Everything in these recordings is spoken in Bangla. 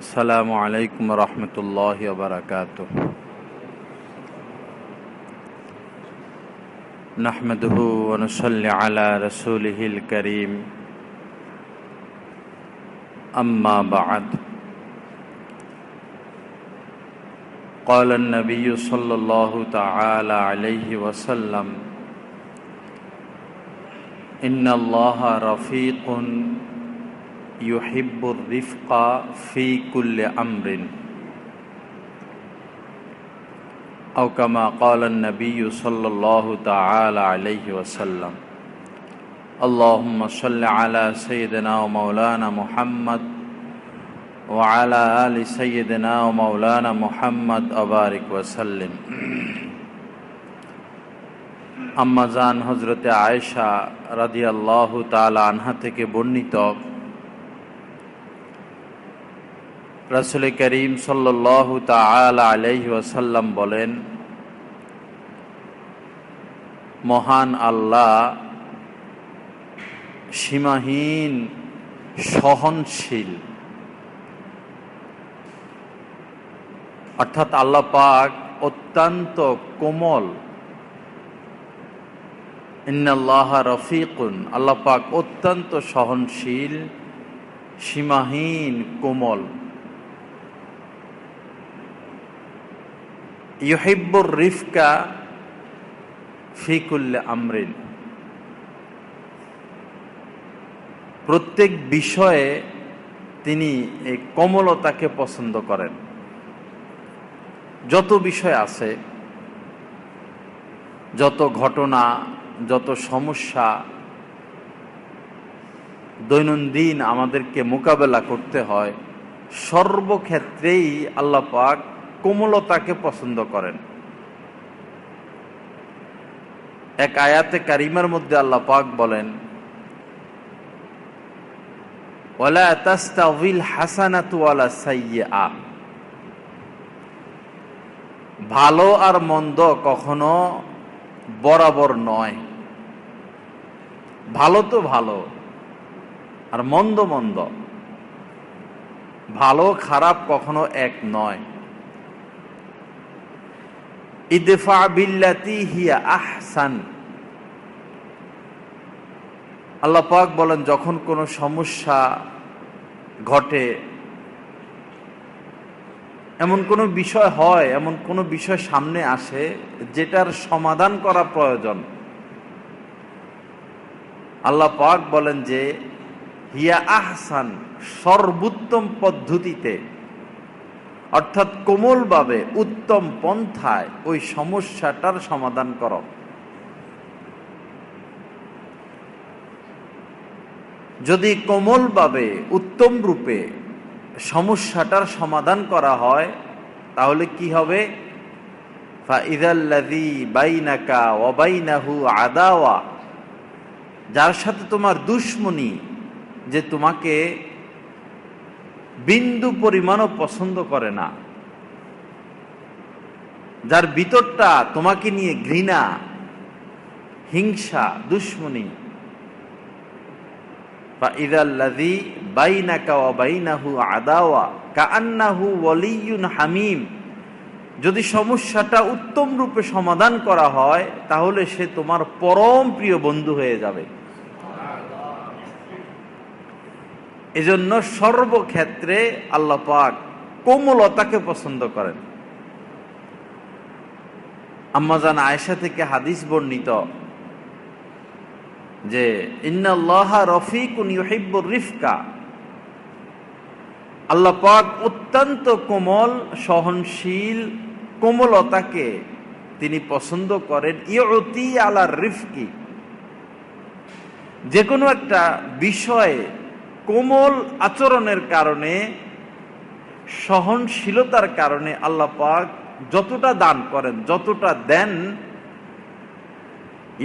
আসসালামু আলাইকুম রহমতুল্লাহি ওয়া বারাকাতুহু। নাহমাদুহু ওয়া নুসাল্লি আলা রাসূলিহিল কারীম। আম্মা বা'দ। قال النبي صلى الله تعالى عليه وسلم إن الله رفيق يحب الرفق في كل أمر أو كما قال النبي صلى الله تعالى عليه وسلم اللهم صل على سيدنا ومولانا محمد وعلى آل سيدنا ومولانا محمد وبارك وسلم। আম্মা জান হযরতে আয়েশা রাদিয়াল্লাহু তাআলা আনহা থেকে বর্ণিত, রাসূল করিম সাল্লাল্লাহু তাআলা আলাইহি ওয়াসাল্লাম বলেন, মহান আল্লাহ সীমাহীন সহনশীল, অর্থাৎ আল্লাহ পাক অত্যন্ত কোমল। ইন্নাল্লাহা রফিকুন, আল্লাহ পাক অত্যন্ত সহনশীল, সীমাহীন কোমল। ইউহিব্বুর রিফকা ফি কুল্লি আমরিন, প্রত্যেক বিষয়ে তিনি এই কোমলতাকে পছন্দ করেন। যত বিষয় আছে, যত ঘটনা, যত সমস্যা দৈনন্দিন আমাদেরকে মোকাবেলা করতে হয়, সর্বক্ষেত্রেই আল্লাহ পাক কোমলতাকে পছন্দ করেন। এক আয়াতে কারিমার মধ্যে আল্লাহ পাক বলেন, ওয়ালা তাস্তাউিল হাসানাতু ওয়ালা সাইয়্যা, ভালো আর মন্দ কখনো বরাবর নয়। ভালো তো ভালো, আর মন্দ মন্দ। ভালো খারাপ কখনো এক নয়। ইদফা বিল্লাতি হিয়া আহসান, আল্লাহ পাক বলেন, যখন কোনো সমস্যা ঘটে, এমন কোনো বিষয় হয়, এমন কোনো বিষয় সামনে আসে যেটার সমাধান করা প্রয়োজন, আল্লাহ পাক বলেন যে হিয়া আহসান, সর্বোত্তম পদ্ধতিতে, অর্থাৎ কোমলভাবে, উত্তম পন্থায় ওই সমস্যাটার সমাধান করো। যদি কোমলভাবে, উত্তম রূপে সমস্যাটার সমাধান করা হয়, তাহলে কি হবে? ফাইযাল্লাযী বাইনাকা ওয়া বাইনাহু আদাওয়া, যার সাথে তোমার দুশমনি, যে তোমাকে বিন্দু পরিমাণও পছন্দ করে না, যার ভিতরটা তোমাকে নিয়ে ঘৃণা, হিংসা, দুশমনি, ফাইযাল্লাযী বাইনাকা ওয়া বাইনাহু আদাওয়া কাআন্নাহু ওয়ালিয়্যুন হামীম, যদি সমস্যাটা উত্তম রূপে সমাধান করা হয়, তাহলে সে তোমার পরম প্রিয় বন্ধু হয়ে যাবে। এজন্য সর্বক্ষেত্রে আল্লাহ পাক কোমলতাকে পছন্দ করেন। আম্মা জান আয়েশা থেকে হাদিস বর্ণিত যে ইন্নাল্লাহা রফিকুন ইউহিব্বুর রিফকা, আল্লাহ পাক অত্যন্ত কোমল, সহনশীল, কোমলতাকে তিনি পছন্দ করেন। ইউতি আলা রিফকি, যে কোনো একটা বিষয়ে কোমল আচরণের কারণে, সহনশীলতার কারণে আল্লাহ পাক যতটা দান করেন, যতটা দেন,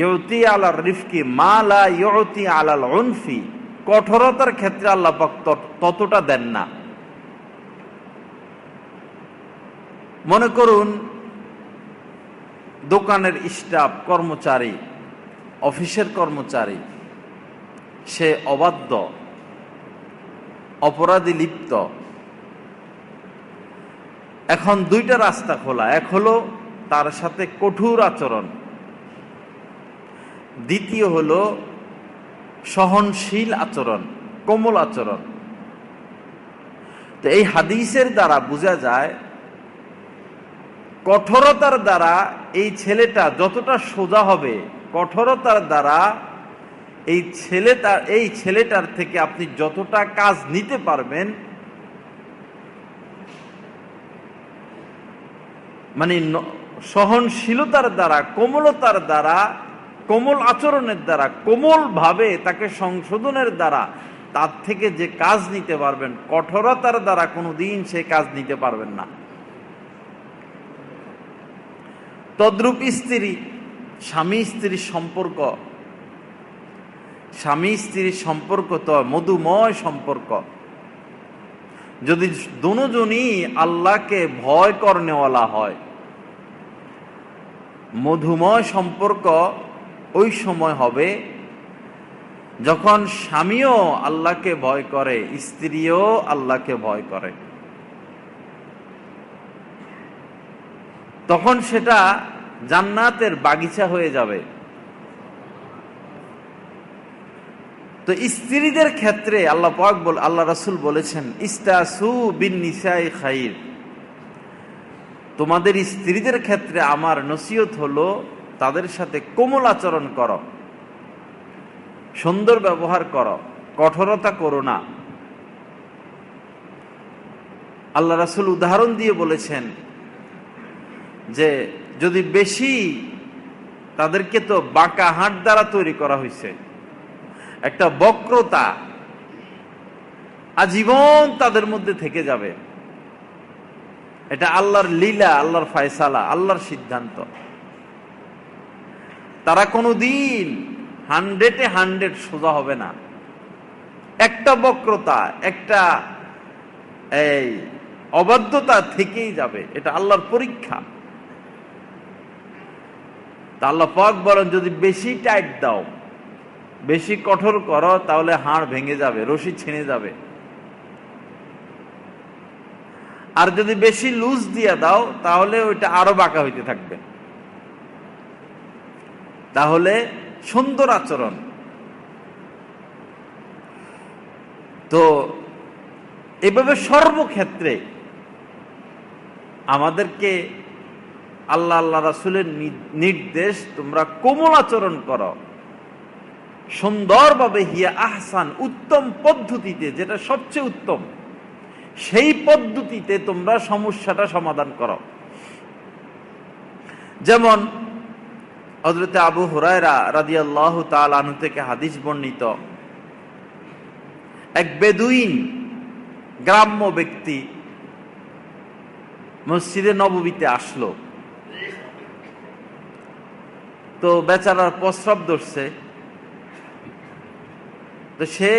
ইউতি আলা রিফকি মা লা ইউতি আলাল উনফি, কঠোরতার ক্ষেত্রে আল্লাহ পাক ততটা দেন না। মনে করুন দোকানের স্টাফ, কর্মচারী, অফিসের কর্মচারী, সে অবাধ্য, অপরাধী লিপ্ত, এখন দুইটা রাস্তা খোলা, এক হলো তার সাথে কঠোর আচরণ, দ্বিতীয় হলো সহনশীল আচরণ, কোমল আচরণ। তো এই হাদিসের দ্বারা বোঝা যায় কঠোরতার দ্বারা এই ছেলেটা যতটা সোজা হবে, কঠোরতার দ্বারা এই ছেলেটার থেকে আপনি যতটা কাজ নিতে পারবেন, মানে সহনশীলতার দ্বারা, কোমলতার দ্বারা, কোমল আচরণের দ্বারা, কোমল ভাবে তাকে সংশোধনের দ্বারা তার থেকে যে কাজ নিতে পারবেন, কঠোরতার দ্বারা কোনোদিন সে কাজ নিতে পারবেন না। তদ্রূপ স্ত্রী, স্বামী স্ত্রীর সম্পর্ক, স্বামী স্ত্রীর সম্পর্ক তো মধুময় সম্পর্ক। যদি দুজনই আল্লাহকে ভয় করনেওয়ালা হয়, মধুময় সম্পর্ক ওই সময় হবে যখন স্বামীও আল্লাহকে ভয় করে, স্ত্রীও আল্লাহকে ভয় করে। তখন সেটা জান্নাতের বাগিচা হয়ে যাবে। তো স্ত্রীদের ক্ষেত্রে আল্লাহ রাসূল বলেছেন, ইস্তাসু বিন নিসাই খাইর, তোমাদের স্ত্রীদের ক্ষেত্রে আমার নসিহত হলো তাদের সাথে কোমল আচরণ করো, সুন্দর ব্যবহার করো, কঠোরতা করো না। আল্লাহ রাসূল উদাহরণ দিয়ে বলেছেন যে যদি বেশি, তাদেরকে তো বাঁকা হাত দ্বারা তৈরি করা হয়েছে, একটা বক্রতা আজীবন তাদের মধ্যে থেকে যাবে। এটা আল্লাহর লীলা, আল্লাহর ফয়সালা, আল্লাহর সিদ্ধান্ত। তারা কোনোদিন 100% সোজা হবে না। একটা বক্রতা, একটা এই অবাধ্যতা থেকেই যাবে। এটা আল্লাহর পরীক্ষা। তা আল্লাহ পাক বলেন, যদি বেশি টাইট দাও, বেশি কঠোর করো, তাহলে হাড় ভেঙে যাবে, রশি ছিঁড়ে যাবে। আর যদি বেশি লুজ দিয়ে দাও, তাহলে ওইটা আরো বাঁকা হইতে থাকবে। তাহলে সুন্দর আচরণ। তো এভাবে সর্বক্ষেত্রে আমাদেরকে আল্লাহ রাসূলের নির্দেশ, তোমরা কোমল আচরণ করো, সুন্দরভাবে, হিয়া আহসান, উত্তম পদ্ধতিতে, যেটা সবচেয়ে উত্তম, সেই পদ্ধতিতে তোমরা সমস্যাটা সমাধান করো। যেমন হযরত আবু হুরায়রা রাদিয়াল্লাহু তাআলা আনহু থেকে হাদিস বর্ণিত, এক বেদুইন গ্রাম্য ব্যক্তি মসজিদে নববীতে আসলো। তো বেচারার প্রস্রাব ধরছে, তো সে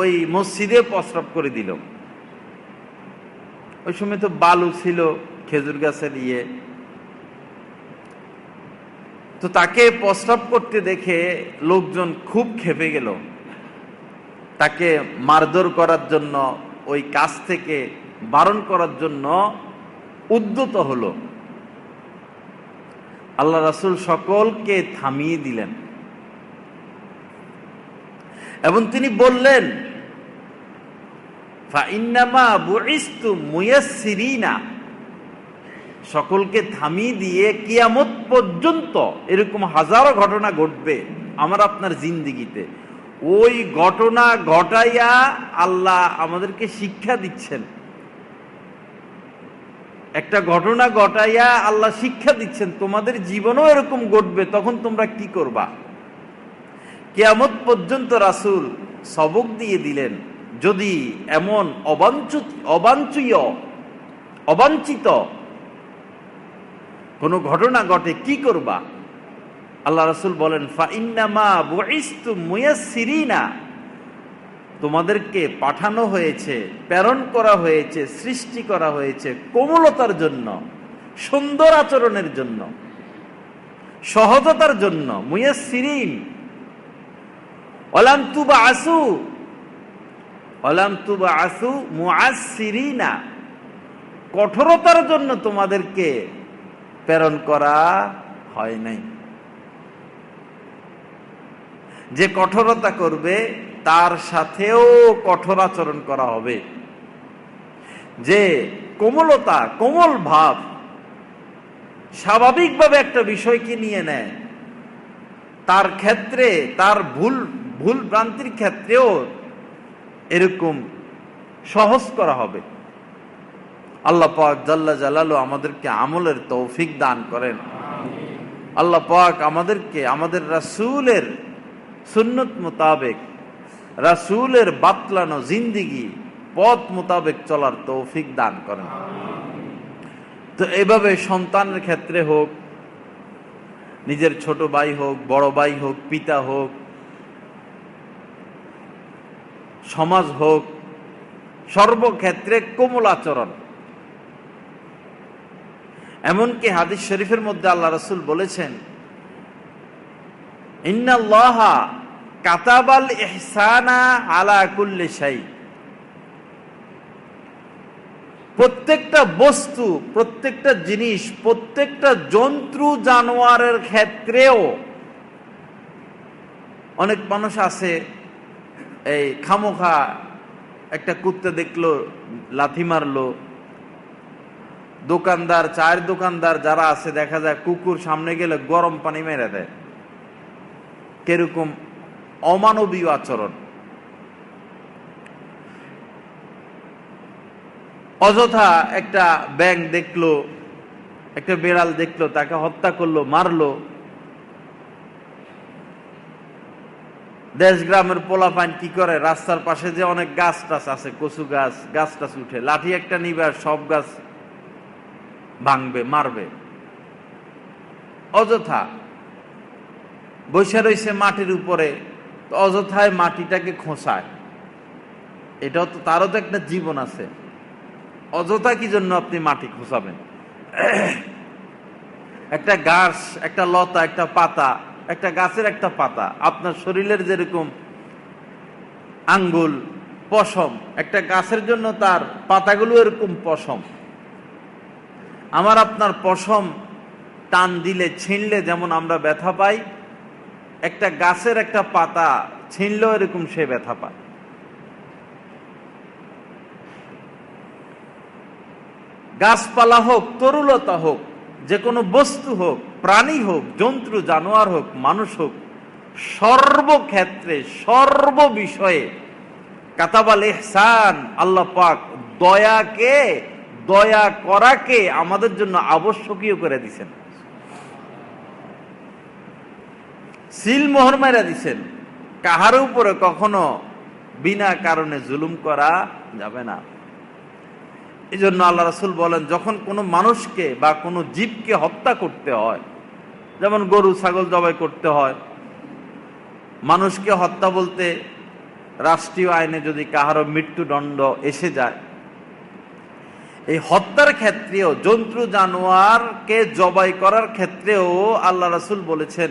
ওই মসজিদে প্রস্রাব করে দিল। ওই সময় তো বালু ছিল, খেজুর গাছের ইয়ে। তো তাকে প্রস্রাব করতে দেখে লোকজন খুব ক্ষেপে গেল, তাকে মারধর করার জন্য, ওই কাজ থেকে বারণ করার জন্য উদ্যত হলো। আল্লাহ রাসূল সকলকে থামিয়ে দিলেন এবং তিনি বললেন, ফাইন্নামা বুইস্তু মুয়াসসিরিনা, সকলকে থামিয়ে দিয়ে কিয়ামত পর্যন্ত এরকম হাজারো ঘটনা ঘটবে আমার আপনার জিন্দেগিতে। ওই ঘটনা ঘটাইয়া আল্লাহ আমাদেরকে শিক্ষা দিচ্ছেন। একটা ঘটনা ঘটাইয়া আল্লাহ শিক্ষা দিচ্ছেন, তোমাদের জীবনেও এরকম ঘটবে, তখন তোমরা কি করবা। কিয়ামত পর্যন্ত রাসূল সবক দিয়ে দিলেন, যদি এমন অবাঞ্ছিত কোনো ঘটনা ঘটে কি করবা। আল্লাহ রাসূল বলেন, ফাইন্নামা বুইস্তু মুয়াসসিরিনা, তোমাদেরকে পাঠানো হয়েছে, প্রেরণ করা হয়েছে, সৃষ্টি করা হয়েছে কোমলতার জন্য, সুন্দর আচরণের জন্য, সহজতার জন্য। মুয়াসসিরিন, ওয়ালাম তুবআসু মুআসসিরিনা, কঠোরতার জন্য তোমাদেরকে প্রেরণ করা হয় নাই। যে কঠোরতা করবে তার সাথেও কঠোর আচরণ করা হবে। যে কোমলতা, কোমল ভাব, স্বাভাবিকভাবে একটা বিষয়কে নিয়ে নেয়, তার ক্ষেত্রে, তার ভুল ভ্রান্তির ক্ষেত্রেও এরকম সহজ করা হবে। আল্লাহ পাক জাল্লা জালালু আমাদেরকে আমলের তৌফিক দান করেন। আল্লাহ পাক আমাদেরকে আমাদের রাসূলের সুন্নত মোতাবেক, রাসূলের বাতলানো জিন্দেগি পথ মোতাবেক চলার তৌফিক দান করেন। তো এইভাবে সন্তানের ক্ষেত্রে হোক, নিজের ছোট ভাই হোক, বড় ভাই হোক, পিতা হোক, সমাজ হোক, সর্বক্ষেত্রে কোমল আচরণ। এমনকি হাদিস শরীফের মধ্যে আল্লাহ রাসূল বলেছেন, ইন্নাল্লাহা কাতাবাল ইহসানা আলা কুল্লি শাই। প্রত্যেকটা বস্তু, প্রত্যেকটা জিনিস, প্রত্যেকটা জন্তু জানোয়ারের ক্ষেত্রেও, অনেক মানুষ আছে এই খামোখা একটা কুত্তা দেখলো লাথি মারলো, দোকানদার, চায়ের দোকানদার যারা আছে দেখা যায় কুকুর সামনে গেলে গরম পানি মেরে দেয়। কিরকম অমানবীয় আচরণ। অযথা একটা ব্যাঙ দেখলো, একটা বিড়াল দেখলো, তাকে হত্যা করলো, মারলো। দেশ গ্রামের পোলাপাইন কি করে, রাস্তার পাশে যে অনেক গাছ টাছ আছে, কচু গাছ, গাছ টাছ উঠে, লাঠি একটা নিবে আর সব গাছ ভাঙবে, মারবে। অযথা বসে রয়েছে মাটির উপরে, তো অযথায় মাটিটাকে খোঁচায়। এটাও তো, তারও তো একটা জীবন আছে। অযথা কি জন্য আপনি মাটি খোঁচাবেন? একটা গাছ, একটা লতা, একটা পাতা, একটা গাছের একটা পাতা, আপনার শরীরের যেরকম আঙ্গুল, পশম, একটা গাছের জন্য তার পাতাগুলো এরকম পশম। আমার আপনার পশম টান দিলে, ছিঁড়লে যেমন আমরা ব্যথা পাই, একটা গাছের একটা পাতা ছিঁড়লেও এরকম সে ব্যথা পায়। গাছপালা হোক, তরুলতা হোক, যে কোনো বস্তু হোক, প্রাণী হোক, জন্তু জানোয়ার হোক, মানুষ হোক, সর্বক্ষেত্রে, সর্ববিষয়ে কাতাবাল ইহসান, আল্লাহ পাক দয়াকে, দয়া করাকে আমাদের জন্য আবশ্যকীয় করে দিছেন। সিল মোহর মাইরা দিছেন, কাহার উপরে কখনো বিনা কারণে জুলুম করা যাবে না। এই জন্য আল্লাহ রাসূল বলেন, যখন কোনো মানুষকে বা কোনো জীবকে হত্যা করতে হয়, যেমন গরু ছাগল জবাই করতে হয়, মানুষকে হত্যা বলতে রাষ্ট্রীয় আইনে যদি কাহারও মৃত্যুদণ্ড এসে যায়, এই হত্যার ক্ষেত্রেও, জন্তু জানোয়ারকে জবাই করার ক্ষেত্রেও আল্লাহ রাসূল বলেছেন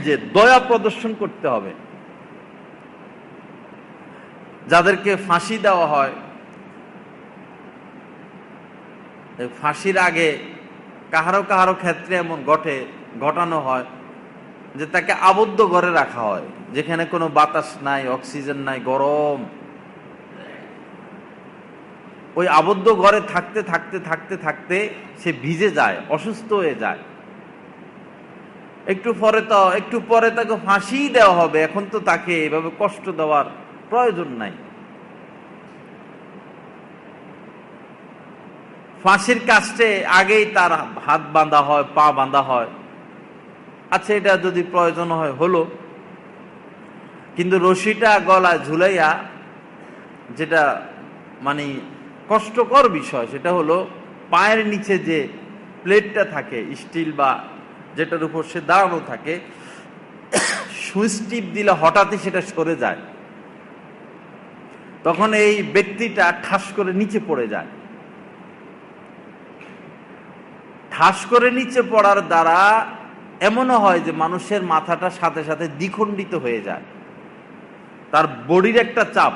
যে দয়া প্রদর্শন করতে হবে। যাদেরকে ফাঁসি দেওয়া হয়, ফাঁসির আগে কাহারো কাহারো ক্ষেত্রে এমন ঘটানো হয় যে তাকে আবদ্ধ ঘরে রাখা হয়, যেখানে কোনো বাতাস নাই, অক্সিজেন নাই, গরম। ওই আবদ্ধ ঘরে থাকতে থাকতে থাকতে থাকতে সে ভিজে যায়, অসুস্থ হয়ে যায়। একটু পরে তাকে ফাঁসি দেওয়া হবে, এখন তো তাকে এভাবে কষ্ট দেওয়ার প্রয়োজন নাই। ফাঁসির কাস্টে আগেই তার হাত বাঁধা হয়, পা বাঁধা হয়। আচ্ছা, এটা যদি প্রয়োজন হয় হলো, কিন্তু রশিটা গলায় ঝুলাইয়া, যেটা মানে কষ্টকর বিষয়, সেটা হলো পায়ের নিচে যে প্লেটটা থাকে স্টিল বা যেটার উপর সে দাঁড়ানো থাকে, সুইচ টিপ দিলে হঠাৎই সেটা সরে যায়, তখন এই ব্যক্তিটা ঠাস করে নিচে পড়ে যায়। ঠাস করে নিচে পড়ার দ্বারা এমনও হয় যে মানুষের মাথাটা সাথে সাথে দ্বিখণ্ডিত হয়ে যায়, তার বডির একটা চাপ।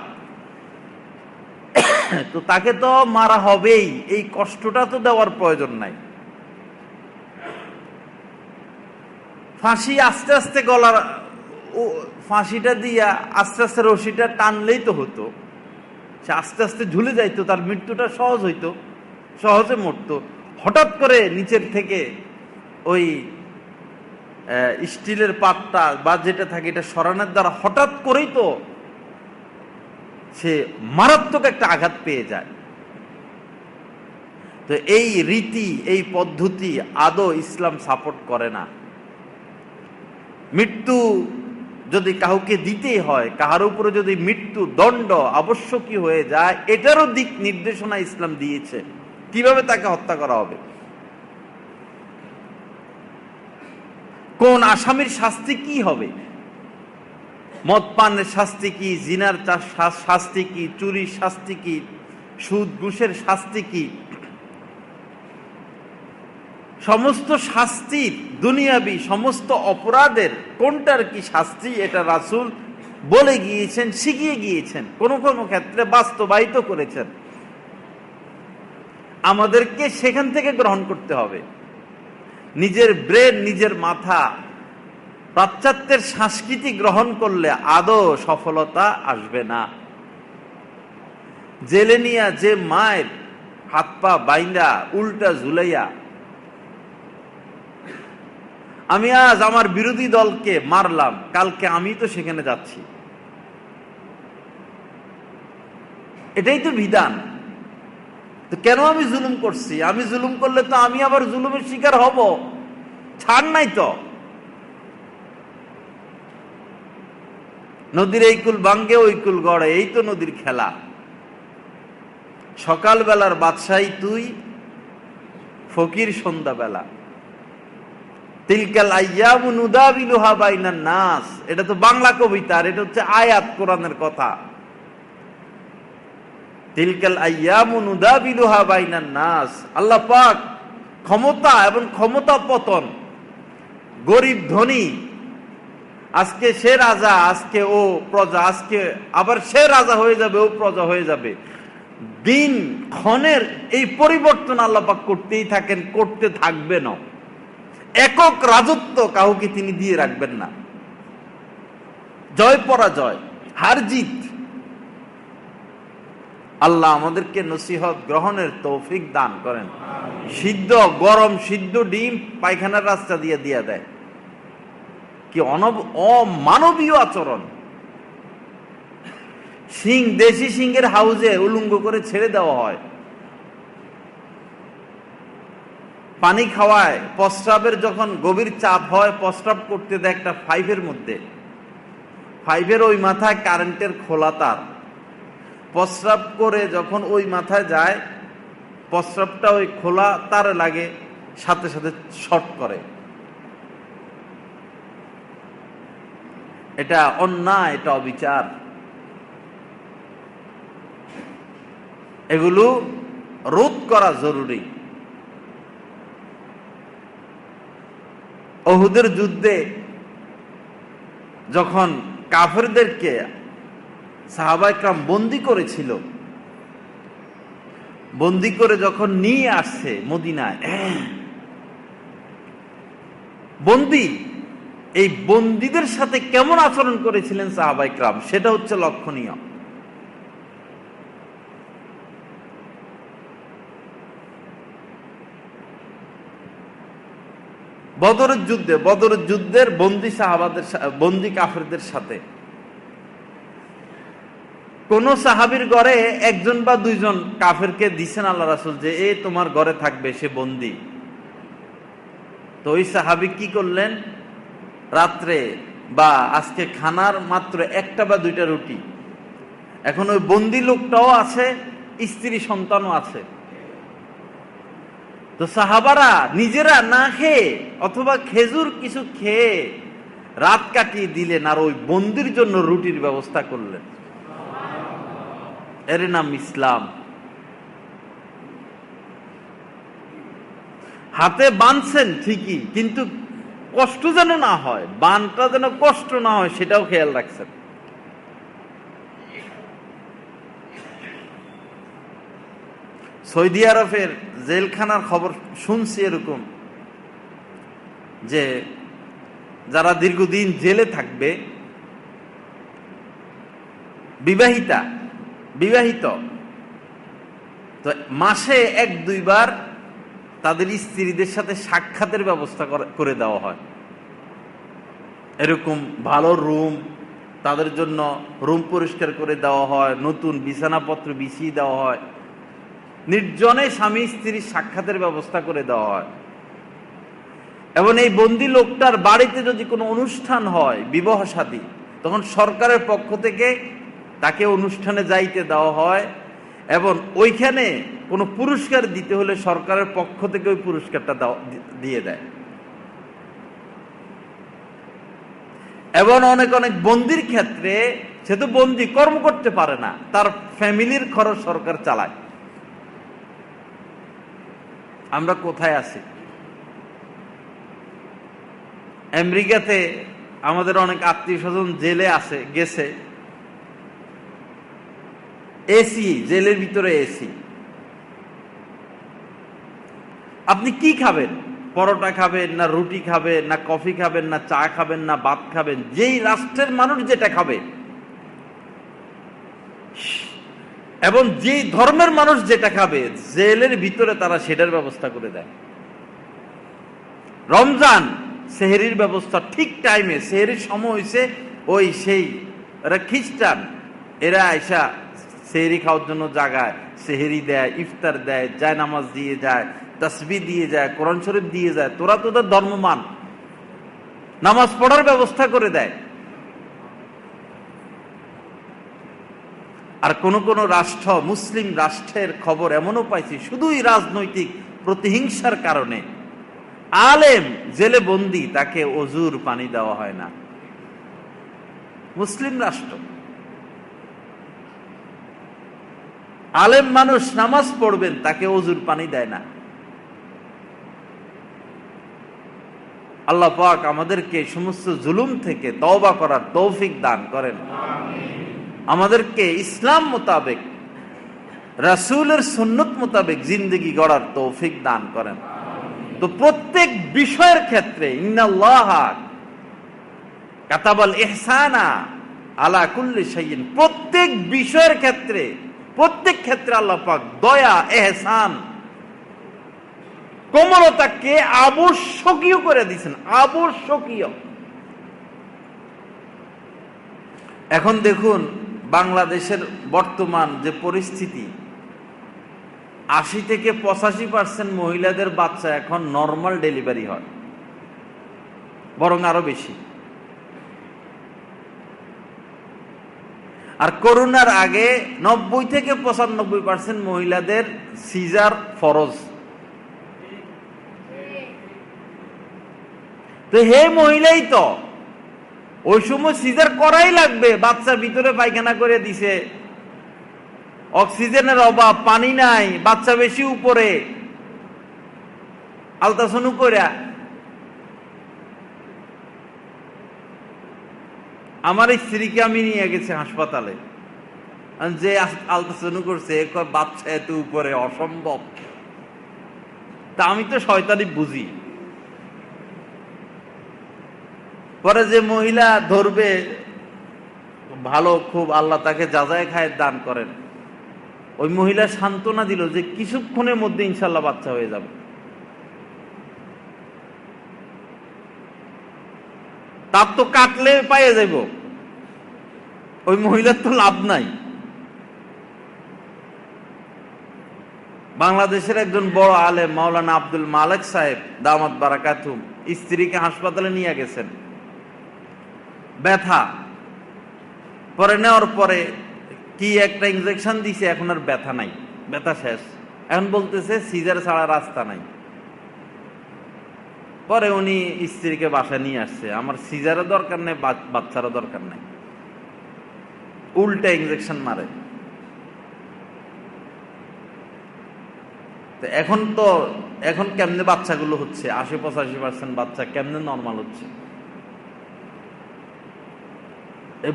তো তাকে তো মারা হবেই, এই কষ্টটা তো দেওয়ার প্রয়োজন নাই। ফাঁসি আস্তে আস্তে গলার ফাঁসিটা দিয়া আস্তে আস্তে রশিটা টানলেই তো হতো, সে আস্তে আস্তে ঝুলে যাইতো, তার মৃত্যুটা সহজ হইতো, সহজে মরতো। হঠাৎ করে নিচের থেকে ওই স্টিলের পাতটা বা যেটা থাকে এটা সরানোর দ্বারা হঠাৎ করেই তো সে মারাত্মক একটা আঘাত পেয়ে যায়। তো এই রীতি, এই পদ্ধতি আদৌ ইসলাম সাপোর্ট করে না। মৃত্যু যদি কাউকে দিতেই হয়, কাহার উপরে যদি মৃত্যু দণ্ড আবশ্যকীয় হয়ে যায়, এটারও দিক নির্দেশনা ইসলাম দিয়েছে কিভাবে তাকে হত্যা করা হবে। কোন আসামির শাস্তি কি হবে, মদ পানের শাস্তি কি, জিনার শাস্তি কি, চুরির শাস্তি কি, সুদ ঘুষের শাস্তি কি, সমস্ত শাস্তির দুনিয়াবি সমস্ত অপরাধের কোনটার কি শাস্তি, এটা রাসূল বলে গিয়েছেন, শিখিয়ে গিয়েছেন, কোন কোন ক্ষেত্রে বাস্তবায়িত করেছেন। আমাদেরকে সেখান থেকে গ্রহণ করতে হবে। নিজের ব্রেন, নিজের মাথা পাশ্চাত্যের সংস্কৃতি গ্রহণ করলে আদৌ সফলতা আসবে না। জেলে নিয়া যে মায়ের হাত পা বাইন্দা উল্টা ঝুলাইয়া আমি আজ আমার বিরোধী দলকে মারলাম, কালকে আমি তো সেখানে যাচ্ছি, এটাই তো বিধান। তো কেন আমি জুলুম করছি? আমি জুলুম করলে তো আমি আবার জুলুমের শিকার হব, ছাড় নাই তো। নদীর এই কুল ভাঙ্গে ওই কুল গড়ে, এই তো নদীর খেলা। সকালবেলার বাদশাহী তুই, ফকির সন্ধ্যাবেলা। তিলকাল আইয়ামু নুদাবিলুহা বাইনান নাস, এটা তো বাংলা কবিতা, আর এটা হচ্ছে আয়াত, কোরআনের কথা। তিলকাল আইয়ামু নুদাবিলুহা বাইনান নাস। আল্লাহ পাক ক্ষমতা এবং ক্ষমতা পতন, গরিব ধনী, আজকে সে রাজা, আজকে ও প্রজা, আজকে আবার সে রাজা হয়ে যাবে, ও প্রজা হয়ে যাবে। দিন ক্ষণের এই পরিবর্তন আল্লাহ পাক করতেই থাকেন, করতে থাকবেন। একক রাজত্ব কাউকে তিনি দিয়ে রাখবেন না। জয় পরাজয়, হার জিত, আল্লাহ আমাদেরকে নসিহত গ্রহণের তৌফিক দান করেন। সিদ্ধ গরম সিদ্ধ ডিম পায়খানার রাস্তা দিয়ে দিয়ে দেয়, কি অমানবীয় আচরণ। সিং, দেশি সিংহের হাউজে উলঙ্গ করে ছেড়ে দেওয়া হয়, পানি খাওয়ায়, প্রস্রাবের যখন গভীর চাপ হয় প্রস্রাব করতে দেয় একটা পাইপের মধ্যে, পাইপের ওই মাথায় কারেন্টের খোলা তার, প্রস্রাব করে যখন ওই মাথায় যায় প্রস্রাবটা ওই খোলা তারে লাগে, সাথে সাথে শর্ট করে। এটা অন্যায়, এটা অবিচার। এগুলো রোধ করা জরুরি। উহুদের যুদ্ধে যখন কাফেরদেরকে সাহাবায়ে কেরাম বন্দী করেছিল, বন্দী করে যখন নিয়ে আসছে মদিনায়, বন্দী, এই বন্দীদের সাথে কেমন আচরণ করেছিলেন সাহাবায়ে কেরাম, সেটা হচ্ছে লক্ষণীয়। বদরের যুদ্ধের বন্দী সাহাবাদের, বন্দী কাফেরদের সাথে কোন সাহাবীর ঘরে একজন বা দুইজন কাফেরকে দিছেন আল্লাহ রাসূল যে এ তোমার ঘরে থাকবে, সে বন্দী। তো ওই সাহাবী কি করলেন, রাত্রে বা আজকে খানার মাত্র একটা বা দুইটা রুটি, এখন ওই বন্দী লোকটাও আছে, স্ত্রী সন্তানও আছে। তো সাহাবারা নিজেরা না খেয়ে অথবা খেজুর কিছু খেয়ে রাত কাটিয়ে দিলেন, আর ওই বন্দির জন্য রুটির ব্যবস্থা করলেন। এর নাম ইসলাম। হাতে বাঁধছেন ঠিকই, কিন্তু কষ্ট যেন না হয়, বানটা যেন কষ্ট না হয় সেটাও খেয়াল রাখছেন। সৌদি আরবের জেলখানার খবর শুনছি এরকম যে যারা দীর্ঘদিন জেলে থাকবে, বিবাহিত, তো মাসে 1-2 বার তাদের স্ত্রীদের সাথে সাক্ষাতের ব্যবস্থা করে দেওয়া হয়। এরকম ভালো রুম, তাদের জন্য রুম পরিষ্কার করে দেওয়া হয়, নতুন বিছানাপত্র বিছিয়ে দেওয়া হয়, নির্জনে স্বামী স্ত্রীর সাক্ষাতের ব্যবস্থা করে দেওয়া হয়। এবং এই বন্দি লোকটার বাড়িতে যদি কোনো অনুষ্ঠান হয়, বিবাহ শাদী, তখন সরকারের পক্ষ থেকে তাকে অনুষ্ঠানে যাইতে দেওয়া হয় এবং ওইখানে কোনো পুরস্কার দিতে হলে সরকারের পক্ষ থেকে ওই পুরস্কারটা দিয়ে দেয়। এবং অনেক অনেক বন্দির ক্ষেত্রে সে তো বন্দি কর্ম করতে পারে না, তার ফ্যামিলির খরচ সরকার চালায়। আমরা কোথায় আছি? আমেরিকাতে আমাদের অনেক আত্মীয় স্বজন জেলে গেছে, এসি, জেলের ভিতরে এসি। আপনি কি খাবেন? পরোটা খাবেন না রুটি খাবেন না কফি খাবেন না চা খাবেন না ভাত খাবেন? যেই রাষ্ট্রের মানুষ যেটা খাবে এবং যেই ধর্মের মানুষ যেটা খাবে, জেলের ভিতরে তারা সেটার ব্যবস্থা করে দেয়। রমজান সেহরির ব্যবস্থা ঠিক টাইমে, সেহরির সময় হয়েছে, এরা খ্রিস্টান, এরা আইসা সেহরি খাওয়ার জন্য জাগায়, সেহরি দেয়, ইফতার দেয়, জায়নামাজ দিয়ে যায়, তাসবিহ দিয়ে যায়, কোরআন শরীফ দিয়ে যায়। তোরা তোদের ধর্মমান, নামাজ পড়ার ব্যবস্থা করে দেয়। আর কোন কোন রাষ্ট্র, মুসলিম রাষ্ট্রের খবর এমনও পাইছি, শুধুই রাজনৈতিক প্রতিহিংসার কারণে আলেম জেলে বন্দী, তাকে অজুর পানি দেওয়া হয় না। মুসলিম রাষ্ট্র, আলেম মানুষ নামাজ পড়বেন, তাকে অজুর পানি দেয় না। আল্লাহ পাক আমাদেরকে সমস্ত জুলুম থেকে তওবা করার তৌফিক দান করেন। আমাদেরকে ইসলাম মোতাবেক, রাসূলের সুন্নত মোতাবেক জিন্দেগি গড়ার তৌফিক দান করেন। তো প্রত্যেক বিষয়ের ক্ষেত্রে ইন্নাল্লাহা কাতাবাল ইহসানা আলা কুল্লি শাইইন, প্রত্যেক বিষয়ের ক্ষেত্রে, প্রত্যেক ক্ষেত্রে আল্লাহ পাক দয়া, ইহসান, কোমলতাকে আবশ্যকীয় করে দিয়েছেন, আবশ্যকীয়। এখন দেখুন বাংলাদেশের বর্তমান যে পরিস্থিতি, 80-85% মহিলাদের বাচ্চা এখন নর্মাল ডেলিভারি হয়, বরং আরো বেশি। আর করোনার আগে 90-95% মহিলাদের সিজার ফরজ। তো হে মহিলাই তো ওই সময় সিজার করাই লাগবে, বাচ্চা ভিতরে পায়খানা করে দিছে, অক্সিজেনের অভাব, পানি নাই, বাচ্চা বেশি উপরে, আলতাসনু করে। আমার স্ত্রীকে আমি নিয়ে গেছি হাসপাতালে, যে আলতাসনু করছে, বাচ্চা এত উপরে, অসম্ভব। তা আমি তো শয়তানি বুঝি। পরে যে মহিলা ধরবে, ভালো, খুব আল্লাহ তাকে যাজায় খায় দান করেন, ওই মহিলা সান্ত্বনা দিল যে কিছুক্ষণের মধ্যে ইনশাল্লাহ বাচ্চা হয়ে যাবে। তার তো কাটলে পাইয়ে যাইব, ওই মহিলার তো লাভ নাই। বাংলাদেশের একজন বড় আলেম মাওলানা আব্দুল মালেক সাহেব দামাত বারাকাতুম স্ত্রীকে হাসপাতালে নিয়ে গেছেন, ব্যথা, পরে নেওয়ার পরে কি একটা ইনজেকশন দিছে, এখন আর ব্যথা নাই, ব্যথা শেষ। এখন বলতেছে সিজার ছাড়া রাস্তা নাই। পরে উনি স্ত্রীকে বাসায় নিয়ে আসছে, আমার সিজারও দরকার নেই, বাচ্চারও দরকার নাই, উল্টা ইনজেকশন মারে। এখন কেমনে বাচ্চাগুলো হচ্ছে? 80-85% বাচ্চা কেমনে নর্মাল হচ্ছে?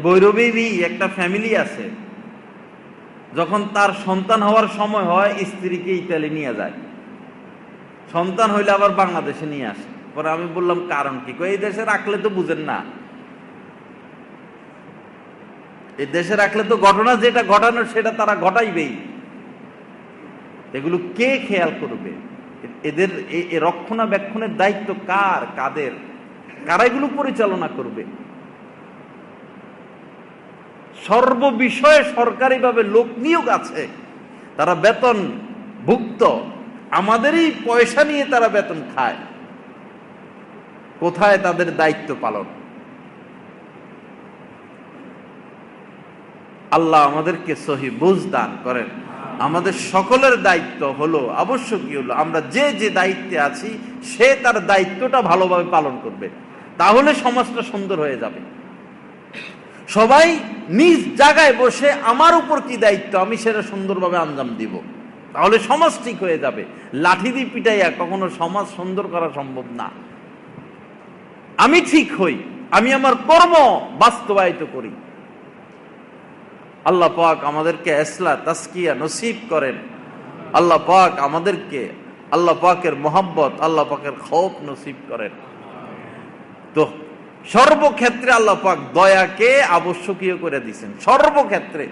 ভৈরবী একটা ফ্যামিলি আছে, যখন তার সন্তান হওয়ার সময় হয় স্ত্রীকে ইতালি নিয়ে যায়, সন্তান হইলে আবার বাংলাদেশে নিয়ে আসে। পরে আমি বললাম কারণ কি? এই দেশে রাখলে তো বুঝেন না, এই দেশে রাখলে তো ঘটনা যেটা ঘটানোর সেটা তারা ঘটাইবেই। এগুলো কে খেয়াল করবে? এদের রক্ষণাবেক্ষণের দায়িত্ব কার, কাদের, কারা এগুলো পরিচালনা করবে? সর্ববিষয়ে সরকারিভাবে লোক নিয়োগ আছে, তারা বেতন ভুক্ত, আমাদেরই পয়সা নিয়ে তারা বেতন খায়। কোথায় তাদের দায়িত্ব পালন? আল্লাহ আমাদেরকে সহি বুঝ দান করেন। আমাদের সকলের দায়িত্ব হলো, আবশ্যকীয় হলো, আমরা যে যে দায়িত্বে আছি সে তার দায়িত্বটা ভালোভাবে পালন করবে, তাহলে সমাজটা সুন্দর হয়ে যাবে। সবাই নিজ জায়গায় বসে আমার উপর কি দায়িত্ব আমি সেটা সুন্দরভাবে আঞ্জাম দিব, তাহলে সমাজ ঠিক হয়ে যাবে। লাঠি দিয়ে পিটাইয়া কখনো সমাজ সুন্দর করা সম্ভব না। আমি ঠিক হই, আমি আমার কর্ম বাস্তবায়িত করি। আল্লাহ পাক আমাদেরকে ইসলাহ তাসকিয়া নসিব করেন। আল্লাহ পাক আমাদেরকে আল্লাহ পাকের মোহাব্বত, আল্লাহ পাকের খৌফ নসিব করেন। তো সর্বক্ষেত্রে আল্লাহ পাক দয়াকে আবশ্যকীয় করে দিয়েছেন, সর্বক্ষেত্রে।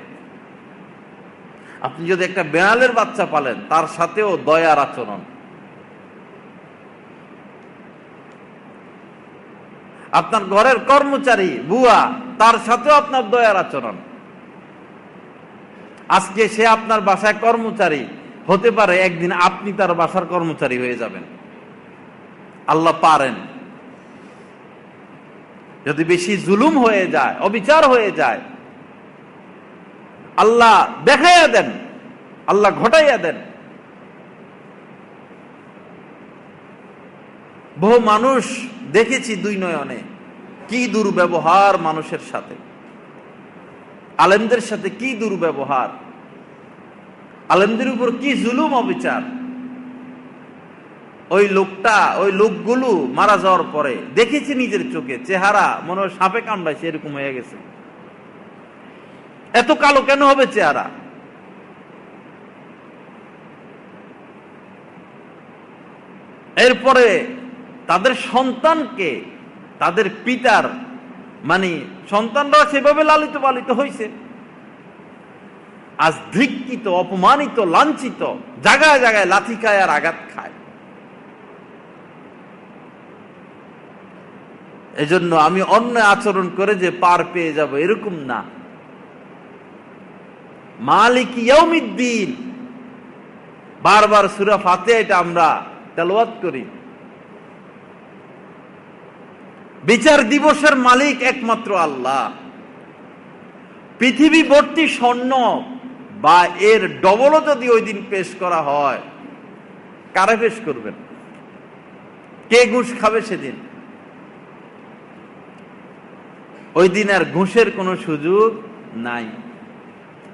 আপনি যদি একটা বেড়ালের বাচ্চা পালেন, তার সাথেও দয়ার আচরণ। আপনার ঘরের কর্মচারী বুয়া, তার সাথেও আপনার দয়ার আচরণ। আজকে সে আপনার বাসায় কর্মচারী, হতে পারে একদিন আপনি তার বাসার কর্মচারী হয়ে যাবেন। আল্লাহ পারেন। যদি বেশি জুলুম হয়ে যায়, অবিচার হয়ে যায়, আল্লাহ দেখাইয়া দেন, আল্লাহ ঘটাইয়া দেন। বহু মানুষ দেখেছি দুই নয়নে, কি দুর্ব্যবহার মানুষের সাথে, আলেমদের সাথে কি দুর্ব্যবহার, আলেমদের উপর কি জুলুম অবিচার। ওই লোকগুলো মারা যাওয়ার পরে দেখেছি নিজের চোখে, চেহারা মনে হয় সাপে কামড়াইছে এরকম হয়ে গেছে। এত কালো কেন হবে চেহারা? এরপরে তাদের সন্তানকে তাদের পিতার সন্তানরা সেভাবে লালিত পালিত হয়েছে, আজ ধিক্কিত, অপমানিত, লাঞ্ছিত, জায়গায় জায়গায় লাথি খায় আর আঘাত খায়। এজন্য আমি অন্যায় আচরণ করে যে পার পেয়ে যাব এরকম না। মালিক ইয়াউমিদ্দিন, বারবার সূরা ফাতিহা এটা আমরা তেলাওয়াত করি। বিচার দিবসের মালিক একমাত্র আল্লাহ। পৃথিবী ভর্তি স্বর্ণ বা এর ডবলও যদি ওই দিন পেশ করা হয়, কারা পেশ করবেন? কে ঘুষ খাবে সেদিন? ওই দিন আর ঘুষের কোনো সুযোগ নাই।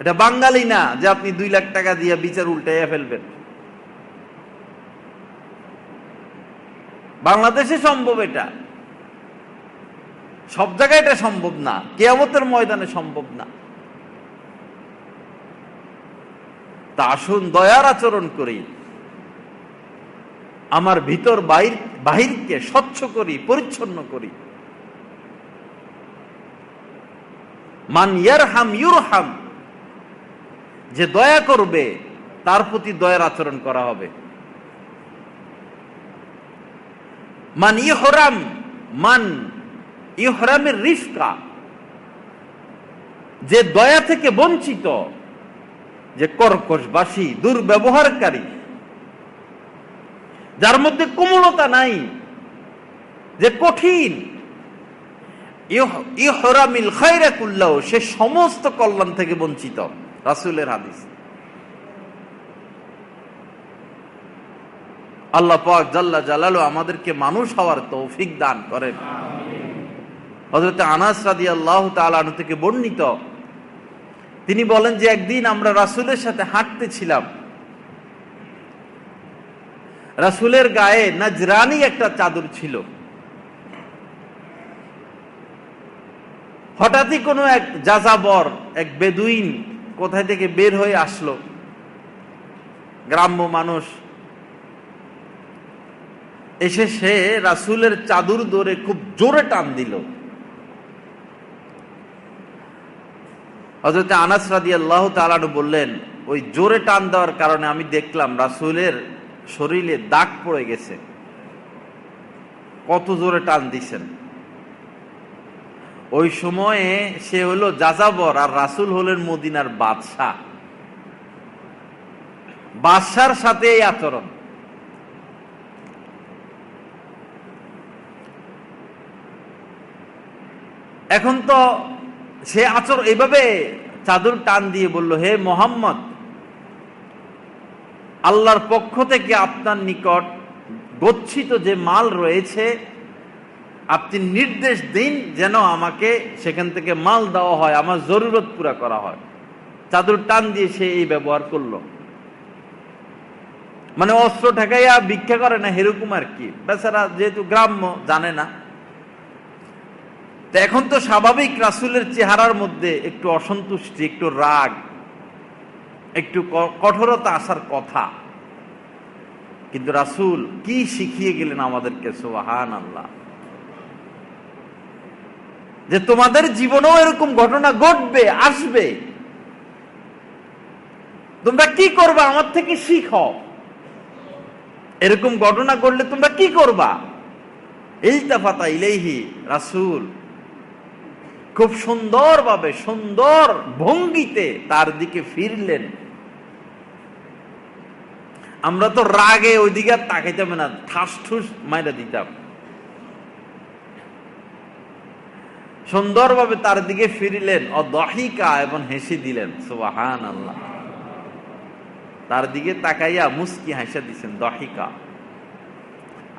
এটা বাঙালি না যে আপনি 2 লাখ টাকা দিয়ে বিচার উল্টাইয়া ফেলবেন। বাংলাদেশে সম্ভব, এটা সব জায়গায় এটা সম্ভব না, কিয়ামতের ময়দানে সম্ভব না। তা আসুন দয়ার আচরণ করি, আমার ভিতর বাহিরকে স্বচ্ছ করি, পরিচ্ছন্ন করি। মান ইয়ারহাম ইউরহাম, যে দয়া করবে তার প্রতি দয়ার আচরণ করা হবে। মান ইহরামের রিফকা, যে দয়া থেকে বঞ্চিত, যে কর্কশবাসী, দুর্ব্যবহারকারী, যার মধ্যে কোমলতা নাই, যে কঠিন, ইহরামিল খায়রা কুল্লাহু, সে সমস্ত কল্যাণ থেকে বঞ্চিত। রাসূলের হাদিস। আল্লাহ পাক জাল্লা জালালু আমাদেরকে মানুষ হওয়ার তৌফিক দান করেন। হযরত আনাস রাদিয়াল্লাহু তাআলা আনহু থেকে বর্ণিত, তিনি বলেন যে একদিন আমরা রাসূলের সাথে হাঁটতেছিলাম, রাসূলের গায়ে নাজরানি একটা চাদর ছিল। হঠাৎই কোনো এক যাযাবর, এক বেদুইন কোথায় থেকে বের হয়ে আসলো, গ্রাম্য মানুষ এসে সে রাসূলের চাদর ধরে খুব জোরে টান দিল। হযরত আনাস রাদিয়াল্লাহু তাআলা বললেন, ওই জোরে টান দেওয়ার কারণে আমি দেখলাম রাসূলের শরীরে দাগ পড়ে গেছে। কত জোরে টান দিছেন। ওই সময়ে সে হলো যাযাবর আর রাসূল হলেন মদিনার বাদশাহ। বাদশার সাথে এই আচরণ। এখন তো সে আচরণ এইভাবে চাদর টান দিয়ে বলল, হে মুহাম্মদ, আল্লাহর পক্ষ থেকে আপনার নিকট গচ্ছিত যে মাল রয়েছে আপনি নির্দেশ দিন যেন আমাকে সেখান থেকে মাল দেওয়া হয়, আমার জরুরত পুরা করা হয়। চাদর টান দিয়ে সে এই ব্যবহার করলো। মানে অস্ত্র ঠেকাইয়া ভিক্ষা করে না এরকম আর কি। বেচারা যেহেতু গ্রাম্য, জানে না। তো এখন তো স্বাভাবিক রাসূলের চেহারার মধ্যে একটু অসন্তুষ্টি, একটু রাগ, একটু কঠোরতা আসার কথা। কিন্তু রাসূল কি শিখিয়ে গেলেন আমাদেরকে, সুবহানাল্লাহ, যে তোমাদের জীবনেও এরকম ঘটনা ঘটবে, আসবে। তোমরা কি করবা আমার থেকে শিখো। এরকম ঘটনা ঘটলে তোমরা কি করবা? ইলতাফাতা ইলাইহি, রাসূল খুব সুন্দরভাবে, সুন্দর ভঙ্গিতে তার দিকে ফিরলেন। আমরা তো রাগে ওই দিকে তাকাইতাম না, ঠাস ঠুস মাইরা দিতাম। সুন্দরভাবে তার দিকে ফিরলেন, অদহিকা, এবং হেসে দিলেন। সুবহানাল্লাহ। তার দিকে তাকাইয়া মুস্কি হাসা দিচ্ছেন, দহিকা।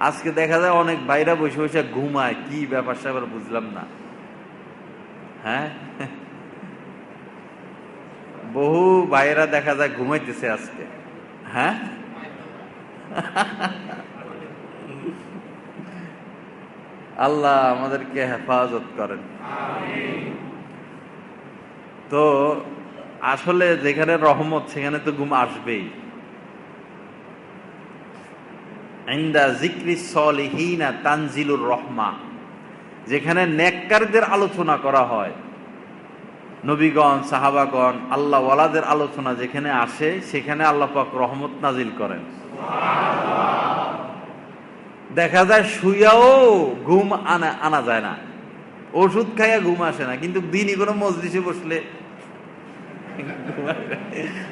আজকে দেখা যায় অনেক ভাইরা বসে বসে ঘুমায়, কি ব্যাপার স্যাপার বুঝলাম না। হ্যাঁ, বহু ভাইরা দেখা যায় ঘুমাইতেছে আজকে। হ্যাঁ, আল্লাহ আমাদেরকে হেফাজত করেন। তো আসলে যেখানে রহমত সেখানে তো ঘুম আসবেই। ইনদা যিকরিস সলিহিনা তানজিলুর রহমা, যেখানে নেককারদের আলোচনা করা হয়, নবীগণ, সাহাবাগণ, আল্লাহ ওয়ালাদের আলোচনা যেখানে আসে সেখানে আল্লাহ পাক রহমত নাজিল করেন। দেখা যায় শুয়াও ঘুম আনা যায় না, ওষুধ খাইয়া ঘুম আসে না, কিন্তু দিনই কোনো মজলিসে বসলে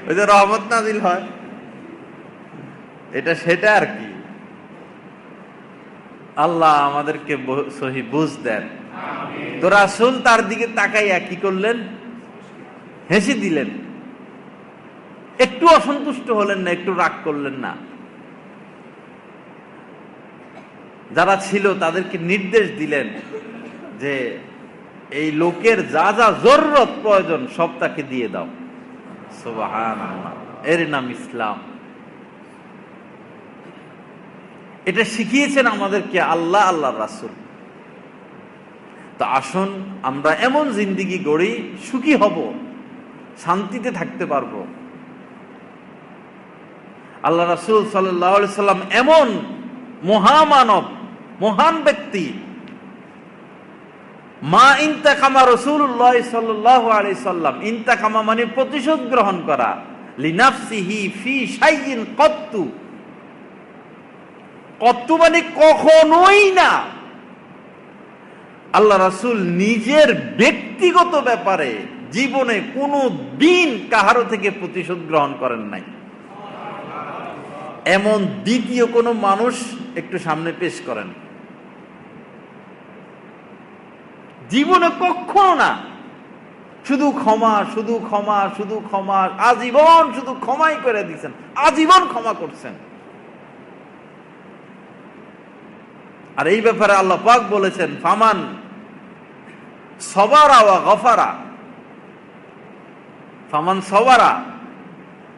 ওই যে রহমত নাজিল হয়, এটা সেটা আর কি। আল্লাহ আমাদেরকে সহি বুঝ দেন। তো রাসূল তার দিকে তাকাইয়া কি করলেন? হেসে দিলেন। একটু অসন্তুষ্ট হলেন না, একটু রাগ করলেন না। যারা ছিল তাদেরকে নির্দেশ দিলেন যে এই লোকের যা যা জরুরত প্রয়োজন সব তাকে দিয়ে দাও। সুবহানাল্লাহ, এর নাম ইসলাম। এটা শিখিয়েছেন আমাদেরকে আল্লাহ, আল্লাহর রাসূল। তো আসুন আমরা এমন জিন্দেগি গড়ি, সুখী হব, শান্তিতে থাকতে পারবো। আল্লাহ রাসূল সাল্লাল্লাহু আলাইহি সাল্লাম এমন মহামানব, মহান ব্যক্তি। মা ইনতাকামা রাসূলুল্লাহ সাল্লাল্লাহু আলাইহি সাল্লাম, ইনতাকামা মানে প্রতিশোধ গ্রহণ করা, লিনাফসিহি ফি শাইইন কত্তু, কত্তু মানে কখনোই না। আল্লাহ রাসূল নিজের ব্যক্তিগত ব্যাপারে জীবনে কোনো দিন কাহারো থেকে প্রতিশোধ গ্রহণ করেন নাই। এমন দ্বিতীয় কোন মানুষ একটু সামনে পেশ করেন। জীবনে কখনো না। শুধু ক্ষমা, শুধু ক্ষমা, শুধু ক্ষমা, আজীবন শুধু ক্ষমাই করে দিচ্ছেন, আজীবন ক্ষমা করছেন। আর এই ব্যাপারে আল্লাহ পাক বলেছেন, ফামান সবারা ওয়া গফারা, ফামান সবারা,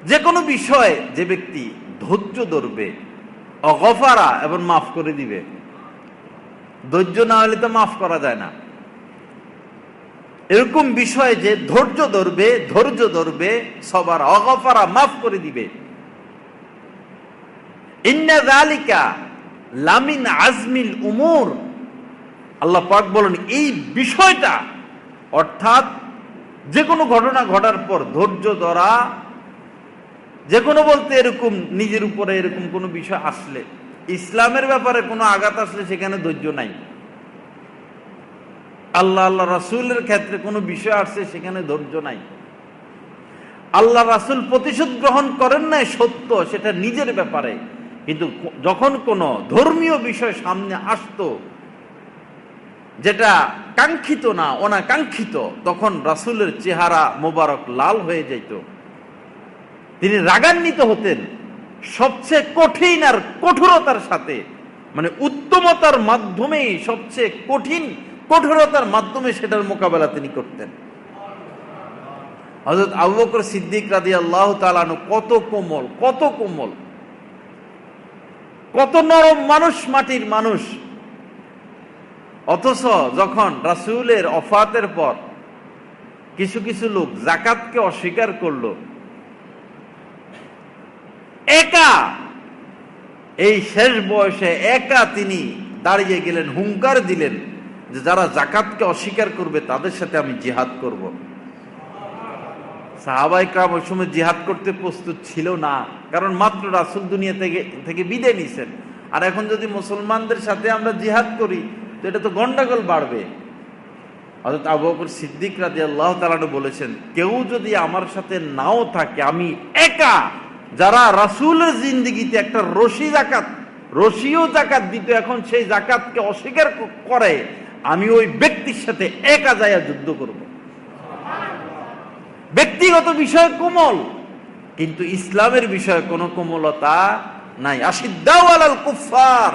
যে কোনো বিষয়ে যে ব্যক্তি ধৈর্য ধরবে, অগফারা, এবং মাফ করে দিবে। ধৈর্য না হলে তো মাফ করা যায় না। এরকম বিষয় যে ধৈর্য ধরবে, সবার অগফারা মাফ করে দিবে। ইন্না যালিকা লামিন আজমিল উমুর, আল্লাহ পাক বলেন এই বিষয়টা, অর্থাৎ যে কোনো ঘটনা ঘটার পর ধৈর্য ধরা, যে কোনো বলতে এরকম নিজের উপরে এরকম কোনো বিষয় আসলে, ইসলামের ব্যাপারে কোনো আঘাত আসলে সেখানে ধৈর্য নাই। আল্লাহ রাসূলের ক্ষেত্রে কোনো বিষয় আসছে সেখানে ধৈর্য নাই। আল্লাহ রাসূল প্রতিশোধ গ্রহণ করেন নাই সত্য, সেটা নিজের ব্যাপারে, কিন্তু যখন কোনো ধর্মীয় বিষয় সামনে আসতো যেটা কাঙ্ক্ষিত না অনাকাঙ্ক্ষিত, তখন রাসূলের চেহারা মোবারক লাল হয়ে যেত, তিনি রাগান্বিত হতেন সবচেয়ে কঠিন আর কঠোরতার সাথে, মানে উত্তমতার মাধ্যমেই সবচেয়ে কঠিন কঠোরতার মাধ্যমে সেটার মোকাবেলা তিনি করতেন। হযরত আবু বকর সিদ্দিক রাদিয়াল্লাহু তাআলা আনহু কত কোমল, কত নরম মানুষ, মাটির মানুষ, অথচ যখন রাসূলের ওফাতের পর কিছু কিছু লোক যাকাতকে অস্বীকার করলো, একা এই শেষ বয়সে একা তিনি দাঁড়িয়ে গেলেন, হুঙ্কার দিলেন যে যারা যাকাতকে অস্বীকার করবে তাদের সাথে আমি জিহাদ করব। সাহাবায়ে কেরাম ওই সময় জিহাদ করতে প্রস্তুত ছিল না, কারণ মাত্র রাসূল দুনিয়া থেকে বিদায় নিছেন। আর এখন যদি মুসলমানদের সাথে আমরা জিহাদ করি তো এটা তো গন্ডগোল বাড়বে। হযরত আবু বকর সিদ্দিক রাদিয়াল্লাহু তাআলা বলেছেন, কেউ যদি আমার সাথে নাও থাকে, আমি একা, যারা রাসূলের জিন্দেগিতে একটা রশিও যাকাত দিত, এখন সেই যাকাতকে অস্বীকার করে, আমি ওই ব্যক্তির সাথে একা যায়া যুদ্ধ করব। ব্যক্তিগত বিষয় কোমল, কিন্তু ইসলামের বিষয়ে কোনো কোমলতা নাই। আশিদ্দাউ আলাল কুফফার,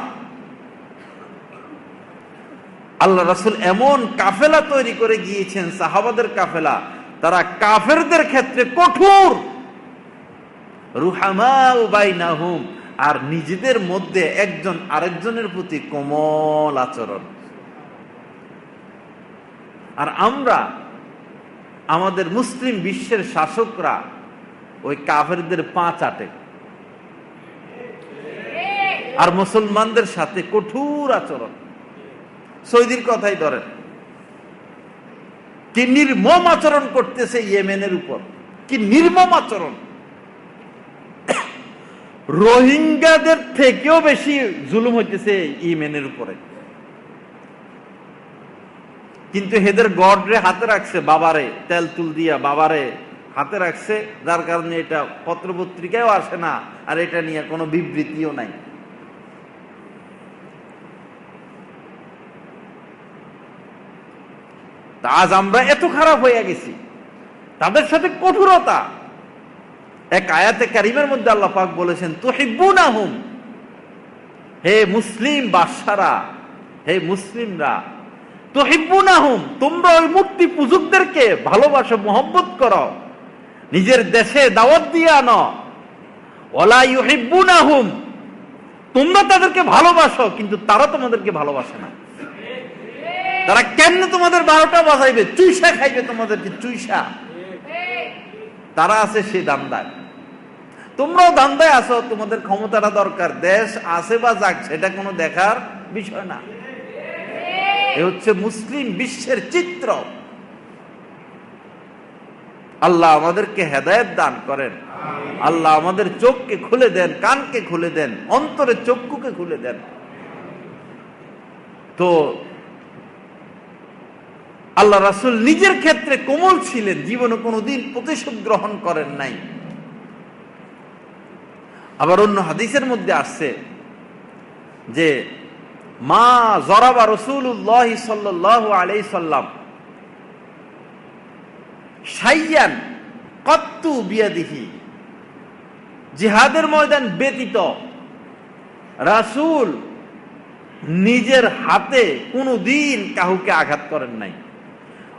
আল্লাহ রাসূল এমন কাফেলা তৈরি করে গিয়েছেন, সাহাবাদের কাফেলা, তারা কাফেরদের ক্ষেত্রে কঠোর, রুহামাউ বাইনাহুম, আর নিজেদের মধ্যে একজন আরেকজনের প্রতি কোমল আচরণ। আর আমরা, আমাদের মুসলিম বিশ্বের শাসকরা ওই কাফেরদের পা চাটে আর মুসলমানদের সাথে কঠোর আচরণ। সৌদির কথাই ধরেন, কি নির্মম আচরণ করতেছে ইয়েমেনের উপর, কি নির্মম আচরণ। রোহিঙ্গাদের থেকেও বেশি জুলুম হইতেছে ইয়েমেনের উপরে, কিন্তু হেদের গডরে হাতে রাখছে, বাবারে তেল তুল দিয়া বাবারে হাতে রাখছে, যার কারণে এটা পত্রপত্রিকায়ও আসে না, আর এটা নিয়ে কোনো বিবৃতিও নাই। তা আজ আমরা এত খারাপ হয়ে গেছি, তাদের সাথে কঠোরতা। এক আয়াতে কারিমের মধ্যে আল্লাহ পাক বলেছেন, তুহিব্বুনাহুম, হে মুসলিম বাদশারা, হে মুসলিমরা, তুহিব্বুনাহুম, তোমরা ওই মূর্তি পূজকদেরকে ভালোবাসো, মহব্বত করো, নিজের দেশে দাওয়াত দিয়ে আনো। ওয়ালা ইউহিব্বুনাহুম, তোমরা তাদেরকে ভালোবাসো কিন্তু তারা তোমাদেরকে ভালোবাসে না। তারা কেমনে তোমাদের 12টা বাজাইবে, চুইসা খাইবে তোমাদেরকে, চুইসা। তারা আছে সেই দান্দায়, তোমরাও দান্দায় আছো, তোমাদের ক্ষমতাটা দরকার, দেশ আছে বা যাক সেটা কোনো দেখার বিষয় না। এ হচ্ছে মুসলিম বিশ্বের চিত্র। আল্লাহ আমাদেরকে হেদায়েত দান করেন, আল্লাহ আমাদের চোখকে খুলে দেন, কানকে খুলে দেন, অন্তরের চক্ষুকে খুলে দেন। তো আল্লাহ রাসূল নিজের ক্ষেত্রে কোমল ছিলেন, জীবনে কোনোদিন প্রতিশোধ গ্রহণ করেন নাই। আবার অন্য হাদিসের মধ্যে আসছে যে মা জরাবা রাসূলুল্লাহ সাল্লাল্লাহু আলাইহি সাল্লাম শাইয়ান কাত্তু বিয়াদিহি, জিহাদের ময়দান ব্যতীত রাসূল নিজের হাতে কোনোদিন কাউকে আঘাত করেন নাই।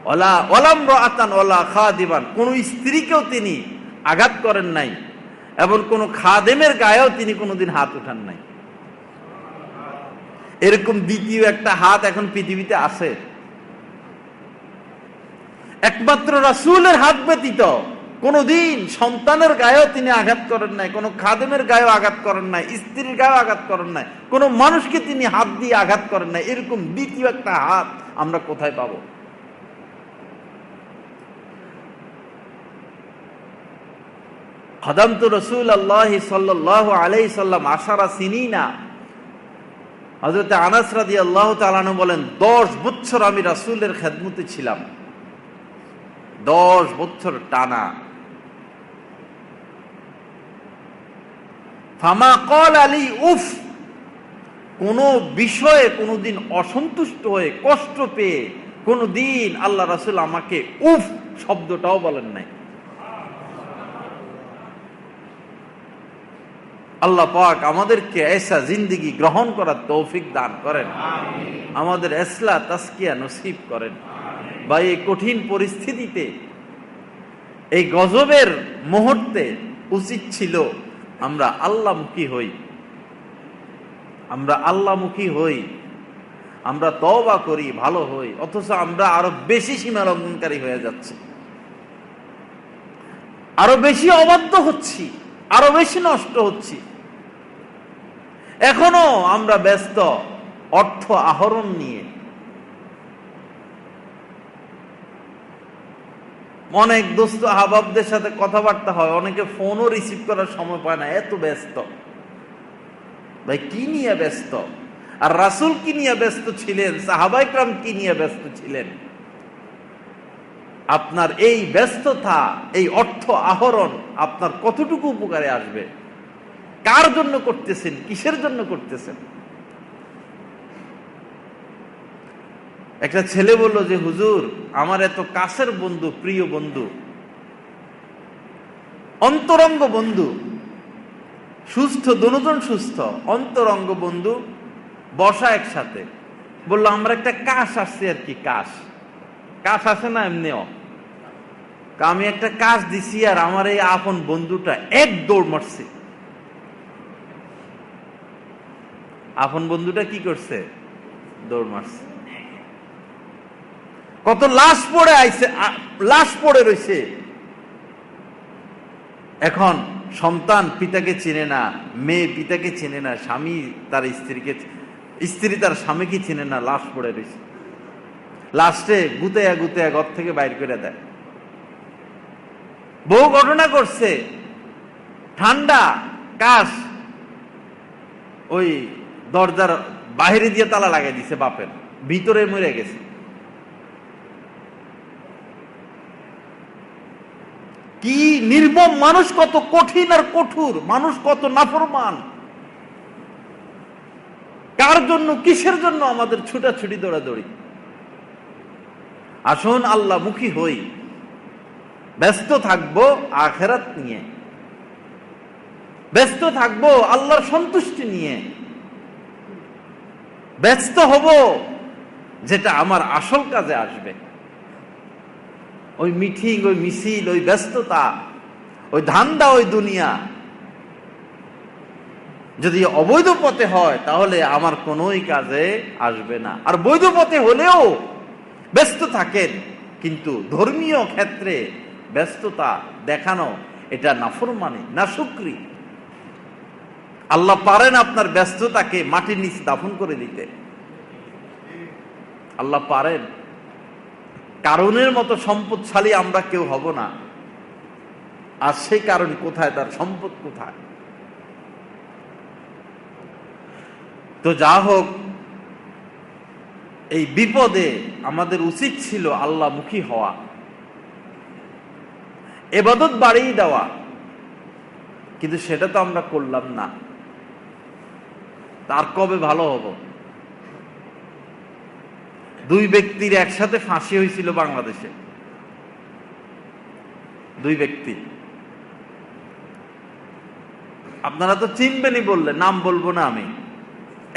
ওয়ালা ওয়ালামরাআতান ওয়ালা খাদিমান, কোন স্ত্রীকেও তিনি আঘাত করেন নাই, এবং কোন খাদেমের গায়েও তিনি কোনোদিন হাত উঠান নাই। এরকম দ্বিতীয় একটা হাত এখন পৃথিবীতে আছে। একমাত্র রাসূলের হাত ব্যতীত কোনদিন সন্তানের গায়েও তিনি আঘাত করেন নাই, কোন খাদেমের গায়েও আঘাত করেন নাই, স্ত্রীর গায়েও আঘাত করেন নাই, কোন মানুষকে তিনি হাত দিয়ে আঘাত করেন নাই। এরকম দ্বিতীয় একটা হাত আমরা কোথায় পাবো? খাদামতু রাসূলুল্লাহ সাল্লাল্লাহু আলাইহি সাল্লাম আশারা সিনিনা। হযরত আনাস রাদিয়াল্লাহু তাআলা আনহু বলেন, 10 বছর আমি রাসূলের খেদমতে ছিলাম, 10 বছর টানা। ফামা ক্বালা লি উফ, কোন বিষয়ে কোনদিন অসন্তুষ্ট হয়ে কষ্ট পেয়ে কোনদিন আল্লাহ রাসূল আমাকে উফ শব্দটাও বলেন নাই। আল্লাহ পাক আমাদেরকে ऐसा জিন্দেগি গ্রহণ করার তৌফিক দান করেন, আমাদের ইসলাহ তাসকিয়া নসিব করেন। বা এই কঠিন পরিস্থিতিতে, এই গজবের মুহূর্তে উচিত ছিল আমরা আল্লাহমুখী হই, আমরা আল্লাহমুখী হই, আমরা তওবা করি, ভালো হই। অথচ আমরা আরো বেশি সীমা লঙ্ঘনকারী হয়ে যাচ্ছি, আরো বেশি অবাধ্য হচ্ছি, আরো বেশি নষ্ট হচ্ছি। এখনো আমরা ব্যস্ত অর্থ আহরণ নিয়ে। অনেক দোস্ত আহবাবদের সাথে কথাবার্তা হয়, অনেকে ফোনও রিসিভ করার সময় পায় না, এত ব্যস্ত। ভাই কি নিয়ে ব্যস্ত? আর রাসূল কি নিয়ে ব্যস্ত ছিলেন? সাহাবায়ে কেরাম কি নিয়ে ব্যস্ত ছিলেন? আপনার এই ব্যস্ততা, এই অর্থ আহরণ আপনার কতটুকু উপকারে আসবে? কার জন্য করতেছেন? কিসের জন্য করতেছেন? একটা ছেলে বলল যে হুজুর, আমার এত কাছের বন্ধু, প্রিয় বন্ধু, অন্তরঙ্গ বন্ধু, সুস্থ, দুজন সুস্থ, অন্তরঙ্গ বন্ধু বসা একসাথে। বললো আমরা একটা কাশ আসছে আর কি, কাশ কাশ আসে না এমনিও। আমি একটা কাশ দিছি আর আমার এই আপন বন্ধুটা এক দৌড় মারছে। আপন বন্ধুটা কি করছে? দৌড় মারছে। কত লাশ পড়ে আইছে, লাশ পড়ে রয়েছে। এখন সন্তান পিতাকে চিনে না, মেয়ে পিতাকে চিনে না, স্বামী তার স্ত্রীকে, স্ত্রী তার স্বামীকে চিনে না, লাশ পড়ে রয়েছে। লাস্টে গুতেয়া গুতেয়া ঘর থেকে বাইর করে দেয়। বহু ঘটনা করছে। ঠান্ডা কাশ ওই দরজার বাহিরে দিয়ে তালা লাগাই দিছে, বাপের ভিতরে মরে গেছে। কি নির্মম মানুষ, কত কঠিন আর কঠোর মানুষ, কত নাফরমান। কার জন্য, কিসের জন্য আমাদের ছুটাছুটি, দৌড়াদৌড়ি? আসুন আল্লাহ মুখী হই, ব্যস্ত থাকবো আখিরাত নিয়ে, ব্যস্ত থাকবো আল্লাহর সন্তুষ্টি নিয়ে, ব্যস্ত হব যেটা আমার আসল কাজে আসবে। ওই মিটিং, ওই মিছিল, ওই ব্যস্ততা, ওই ধান্দা, ওই দুনিয়া যদি অবৈধ পথে হয় তাহলে আমার কোনোই কাজে আসবে না। আর বৈধ পথে হলেও ব্যস্ত থাকেন, কিন্তু ধর্মীয় ক্ষেত্রে ব্যস্ততা দেখানো এটা নাফরমানি, নাশুকরি। আল্লাহ পারেন আপনার ব্যস্ততাকে মাটির নিচে দাফন করে দিতে, আল্লাহ পারেন। কারণের মতো সম্পদশালী আমরা কেউ হব না। আর সেই কারণ কোথায়, তার সম্পদ কোথায়? তো যা হোক, এই বিপদে আমাদের উচিত ছিল আল্লাহমুখী হওয়া, ইবাদত বাড়িয়ে দেওয়া, কিন্তু সেটা তো আমরা করলাম না। তার কবে ভালো হব? দুই ব্যক্তির একসাথে ফাঁসি হয়েছিল বাংলাদেশে, দুই ব্যক্তি। আপনারা তো চিনবেনই, বললে নাম বলবো না আমি।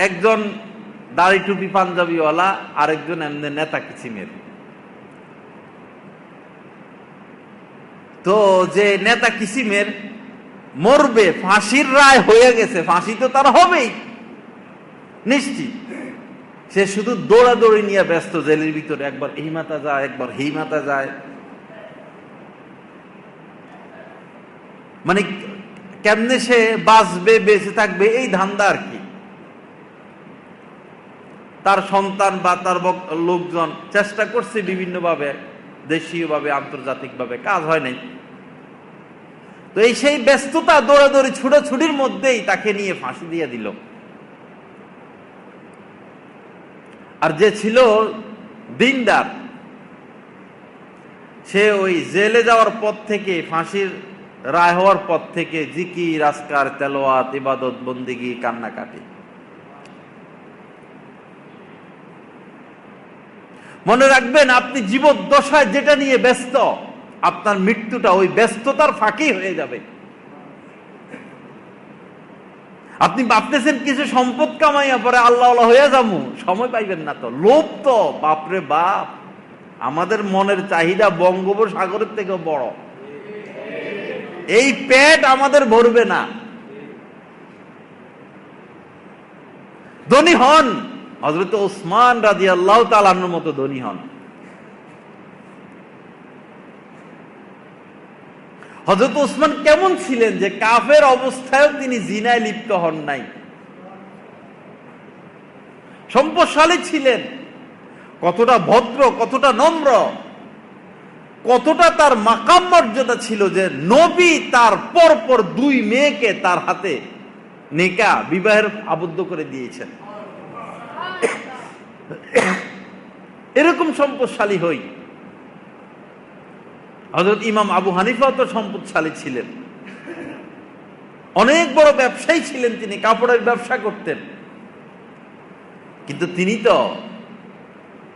একজন দাড়ি টুপি পাঞ্জাবিওয়ালা, আরেকজন এমনি নেতা কিসিমের। তো যে নেতা কিসিমের মরবে, ফাঁসির রায় হয়ে গেছে, ফাঁসি তো তার হবেই নিশ্চিত। সে শুধু দৌড়াদৌড়ি নিয়ে ব্যস্ত, জেলের ভিতরে একবার এই মাথা যায়, একবার হেই মাথা যায়, মানে কেমনে সে বাঁচবে, বেঁচে থাকবে, এই ধান্দা আর কি। তার সন্তান বা তার লোকজন চেষ্টা করছে বিভিন্নভাবে, দেশীয়ভাবে, আন্তর্জাতিকভাবে, কাজ হয় নাই। তো এই সেই ব্যস্ততা, দৌড়াদৌড়ি, ছুটাছুটির মধ্যেই তাকে নিয়ে ফাঁসি দিয়ে দিল। আর যে ছিল দিনদার, সে ওই জেলে যাওয়ার পর থেকে, ফাঁসির রায় হওয়ার পর থেকে জিকির, আজকার, তেলাওয়াত, ইবাদত, বন্দেগী, কান্নাকাটি। মনে রাখবেন, আপনি জীবদ্দশায় যেটা নিয়ে ব্যস্ত, আপনার মৃত্যুটা ওই ব্যস্ততার ফাঁকি হয়ে যাবে। আপনি ভাবতেছেন কিছু সম্পদ কামাইয়া পরে আল্লাহ হয়ে যাবো, সময় পাইবেন না। তো লোভ তো বাপরে বাপ, আমাদের মনের চাহিদা বঙ্গোপসাগরের থেকে বড়। এই পেট আমাদের ভরবে না। ধনী হন, হযরত ওসমান রাদিয়াল্লাহু তাআলা আনহুর মতো ধনী হন। হযরত ওসমান কেমন ছিলেন যে কাফের অবস্থায়ও তিনি জিনায় লিপ্ত হন নাই। সম্পদশালী ছিলেন, কতটা ভদ্র, কতটা নম্র, কতটা তার মাকাম মর্যাদা ছিল যে নবী তার পরপর 2 মেয়েকে তার হাতে নেকা বিবাহের আবদ্ধ করে দিয়েছেন। এরকম সম্পদশালী হই। হযরত ইমাম আবু হানিফাও তো সম্পদশালী ছিলেন, অনেক বড় ব্যবসায়ী ছিলেন তিনি, কাপড়ের ব্যবসা করতেন। কিন্তু তিনি তো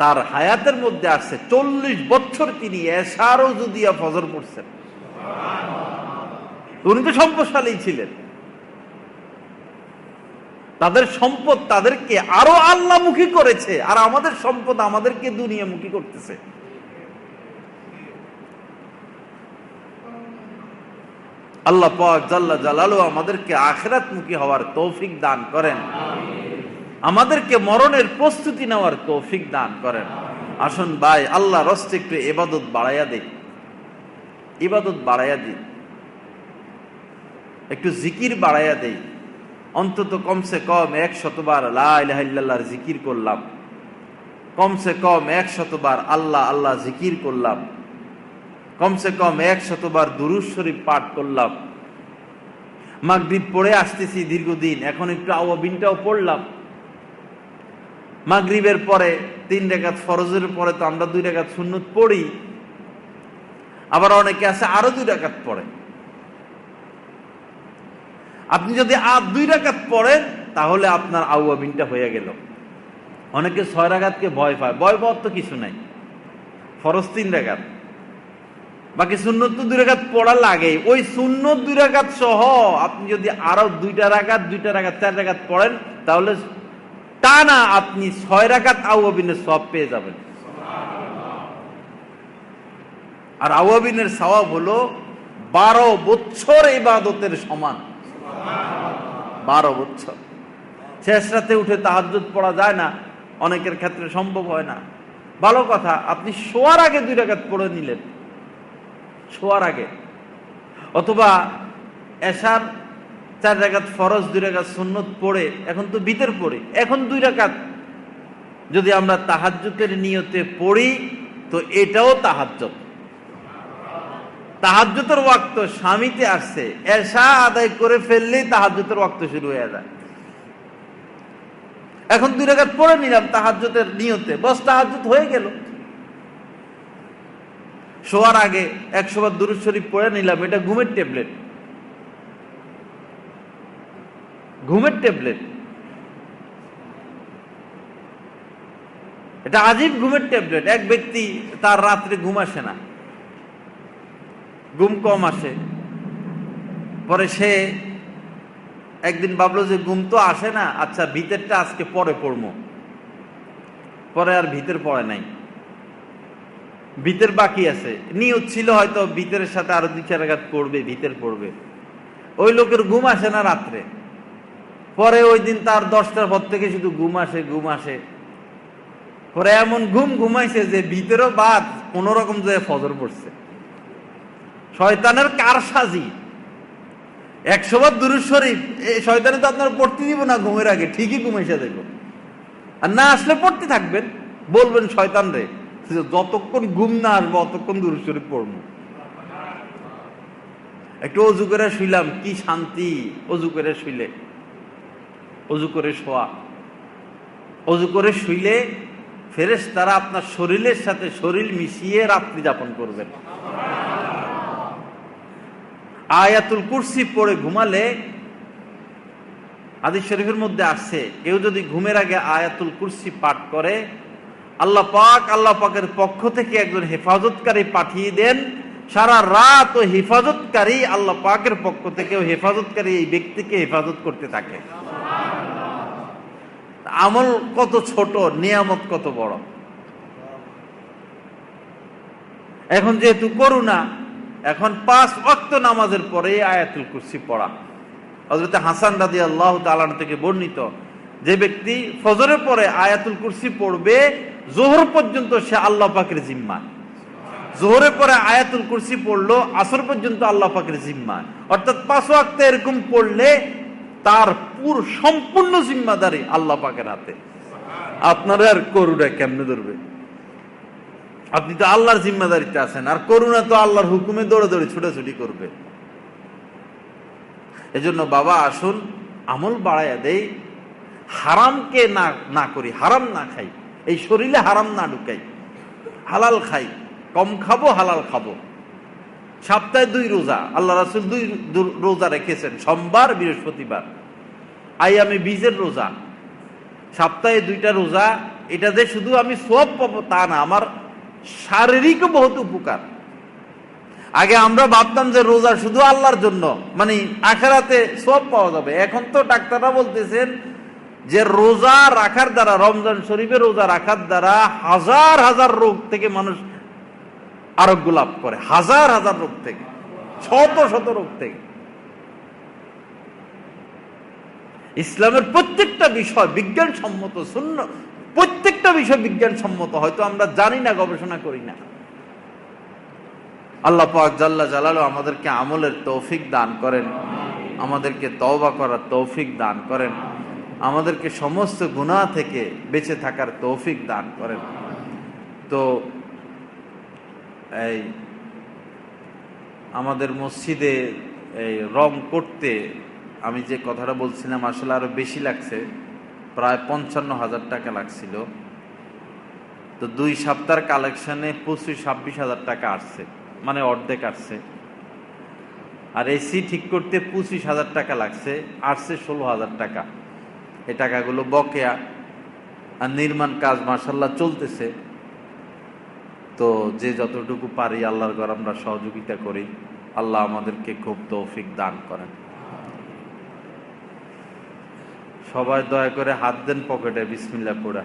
তার হায়াতের মধ্যে আসছে 40 বছর তিনি এশারও যদিয়া ফজর পড়ছেন। উনি তো সম্পদশালী ছিলেন। তাদের সম্পদ তাদেরকে আরো আল্লাহমুখী করেছে, আর আমাদের সম্পদ আমাদেরকে দুনিয়ামুখী করতেছে। আল্লাহ পাক জাল্লা জালালুহু আমাদেরকে আখিরাতমুখী হওয়ার তৌফিক দান করেন, আমাদেরকে মরণের প্রস্তুতি নেওয়ার তৌফিক দান করেন। আসুন ভাই, আল্লাহর রাস্তায় একটু ইবাদত বাড়াইয়া দেই, ইবাদত বাড়াইয়া দিই, একটু জিকির বাড়াইয়া দেই। অন্তত কমসে কম 100 বার লা ইলাহা ইল্লাল্লাহর জিকির করলাম, কমসে কম 100 বার আল্লাহ আল্লাহ জিকির করলাম, কমসে কম 100 বার দুরূদ শরীফ পাঠ করলাম। মাগরিব পড়ে আসতেছি দীর্ঘদিন, এখন একটু আওয়াবিনটাও পড়লাম। মাগরিবের পরে 3 রাকাত ফরজের পরে তো আমরা 2 রাকাত সুন্নত পড়ি, আবার অনেকে আছে আরো 2 রাকাত পড়ে। আপনি যদি আর 2 রাকাত পড়েন তাহলে আপনার আওয়াবিনটা হয়ে গেল। অনেকে 6 রাকাতকে ভয় পায়, ভয় পাওয়ার তো কিছু নাই। ফরজ 3 রাকাত, বাকি সুন্নত তো 2 রাকাত পড়া লাগে। ওই সুন্নত 2 রাকাত সহ আপনি যদি আরো 2টা রাকাত 4 রাকাত পড়েন তাহলে টানা আপনি 6 রাকাত আওয়াবিনের সওয়াব পেয়ে যাবেন। আর আওয়াবিনের সওয়াব হলো 12 বছর ইবাদতের সমান। 12 বছর। শেষ রাতে উঠে তাহাজ্জুদ পড়া যায় না, অনেকের ক্ষেত্রে সম্ভব হয় না। ভালো কথা, আপনি শোয়ার আগে 2 রাকাত পড়ে নিলেন, শোয়ার আগে। অথবা এশার 4 রাকাত ফরজ, 2 রাকাত সুন্নত পড়ে, এখন তো বিতের পড়ি, এখন 2 রাকাত যদি আমরা তাহাজ্জুদের নিয়তে পড়ি তো এটাও তাহাজ্জুদ। তাহাজ্জুদের ওয়াক্ত স্বামীতে আসছে, এশা আদায় করে ফেললেই তাহাজ্জুদের ওয়াক্ত শুরু হয়ে যায়। এখন 2 রাকাত পড়ে নিলাম তাহাজ্জুদের নিয়তে, বস তাহাজ্জুদ হয়ে গেল। শোয়ার আগে 100 বার দুরূদ শরীফ পড়ে নিলাম, এটা ঘুমের ট্যাবলেট, ঘুমের ট্যাবলেট। এটা আজীব ঘুমের ট্যাবলেট। এক ব্যক্তি তার রাত্রে ঘুম আসে না, ঘুম কম আসে, পরে সে একদিন ভাবলো যে ঘুম তো আসে না, আচ্ছা ভিতরটা আজকে পরে পড়বো। পরে আর ভিতর পড়ে নাই, ভিতর বাকি আছে। নিয়ত ছিল হয়তো ভিতরের সাথে আরো 2-4 রাকাত পড়বে, ভিতর পড়বে। ওই লোকের ঘুম আসে না রাত্রে। পরে ওই দিন তার 10টার পর থেকে শুধু ঘুম আসে, ঘুম আসে। পরে এমন ঘুম ঘুমাইছে যে ভিতরও বাদ, কোন রকম যে ফজর পড়ছে। শয়তানের কারসাজি, 100 বার দুরূদ শরীফ এই শয়তানে তো আপনার পড়তে দিব না ঘুমের আগে, ঠিকই ঘুমাইসা দেখো। আর না আসলে পড়তে থাকবেন, বলবেন শয়তান রে যতক্ষণ ঘুম না আসবো অতক্ষণ দুরূদ শরীফ পড়বো। একটু অজু করে শুইলাম, কি শান্তি অজু করে শুইলে। অজু করে শোয়া, অজু করে শুইলে ফেরেশতারা আপনার শরীরের সাথে শরীর মিশিয়ে রাত্রি যাপন করবেন। আয়াতুল কুরসি পড়ে ঘুমালে হাদিস শরীফের মধ্যে আসছে, কেউ যদি ঘুমের আগে আয়াতুল কুরসি পাঠ করে আল্লাহ পাকের পক্ষ থেকে একজন হেফাজতকারী পাঠিয়ে দেন, সারা রাত ও হেফাজতকারী আল্লাহ পাকের পক্ষ থেকে হেফাজতকারী এই ব্যক্তিকে হেফাজত করতে থাকে। আমল কত ছোট, নিয়ামত কত বড়। এখন যেহেতু করুণা, এখন 5 ওয়াক্ত নামাজের পরে আয়াতুল কুরসি পড়া। হযরত হাসান রাদিয়াল্লাহু তাআলা থেকে বর্ণিত, যে ব্যক্তি ফজরের পরে আয়াতুল কুরসি পড়বে যোহর পর্যন্ত সে আল্লাহ পাকের জিম্মা। যোহরের পরে আয়াতুল কুরসি পড়লো আসর পর্যন্ত আল্লাহ পাকের জিম্মা। অর্থাৎ 5 ওয়াক্ত এরকম পড়লে তার সম্পূর্ণ জিম্মাদারি আল্লাহ পাকের হাতে। আপনারা আর করুণা কেমনে ধরবে? আপনি তো আল্লাহর জিম্মাদারিতে আছেন, আর করুণা তো আল্লাহর হুকুমে দৌড়ে দৌড়ে ছুটাছুটি করবে। এজন্য বাবা আসুন আমল বাড়াইয়া দেই, হারামকে না করি, হারাম না খাই, এই শরীরে হারাম না ঢুকাই, হালাল খাই, কম খাবো হালাল খাবো। সপ্তাহে 2 রোজা, আল্লাহ রাসূল 2 রোজা রেখেছেন, সোমবার বৃহস্পতিবার। আইয়ামে বীজের রোজা, সপ্তাহে 2টা রোজা। এটাতে শুধু আমি সওয়াব পাবো তা না, আমার শারীরিকও বহুত উপকার। আগে আমরা ভাবতাম যে রোজা শুধু আল্লাহর জন্য, মানে আখিরাতে সওয়াব পাওয়া যাবে। এখন তো ডাক্তাররা বলতেছেন যে রোজা রাখার দ্বারা, রমজান শরীফে রোজা রাখার দ্বারা হাজার হাজার রোগ থেকে মানুষ আরোগ্য লাভ করে, হাজার হাজার রোগ থেকে, শত শত রোগ থেকে। ইসলামের প্রত্যেকটা বিষয় বিজ্ঞানসম্মত, সুন্নাহ প্রত্যেকটা বিষয় বিজ্ঞানসম্মত, হয়তো আমরা জানি না, গবেষণা করি না। আল্লাহ পাক জাল্লা জালালু আমাদেরকে আমলের তৌফিক দান করেন, আমাদেরকে তওবা করার তৌফিক দান করেন, আমাদেরকে সমস্ত গুনাহ থেকে বেঁচে থাকার তৌফিক দান করেন। তো এই আমাদের মসজিদে এই রং করতে আমি যে কথাটা বলছিলাম আসলে আরো বেশি লাগছে, প্রায় 55,000 টাকা লাগছিল। তো 2 সপ্তাহের কালেকশনে 25-26 হাজার টাকা আসছে, মানে অর্ধেক আসছে। আর এসি ঠিক করতে 25,000 টাকা লাগছে, আসছে 16,000 টাকা। এই টাকাগুলো বকেয়া। আর নির্মাণ কাজ মাশাআল্লাহ চলতেছে। তো যে যতটুকু পারি আল্লাহর ঘর আমরা সহযোগিতা করি। আল্লাহ আমাদেরকে খুব তৌফিক দান করেন। সবাই দয়া করে হাত দেন পকেটে, বিসমিল্লাহ পড়া।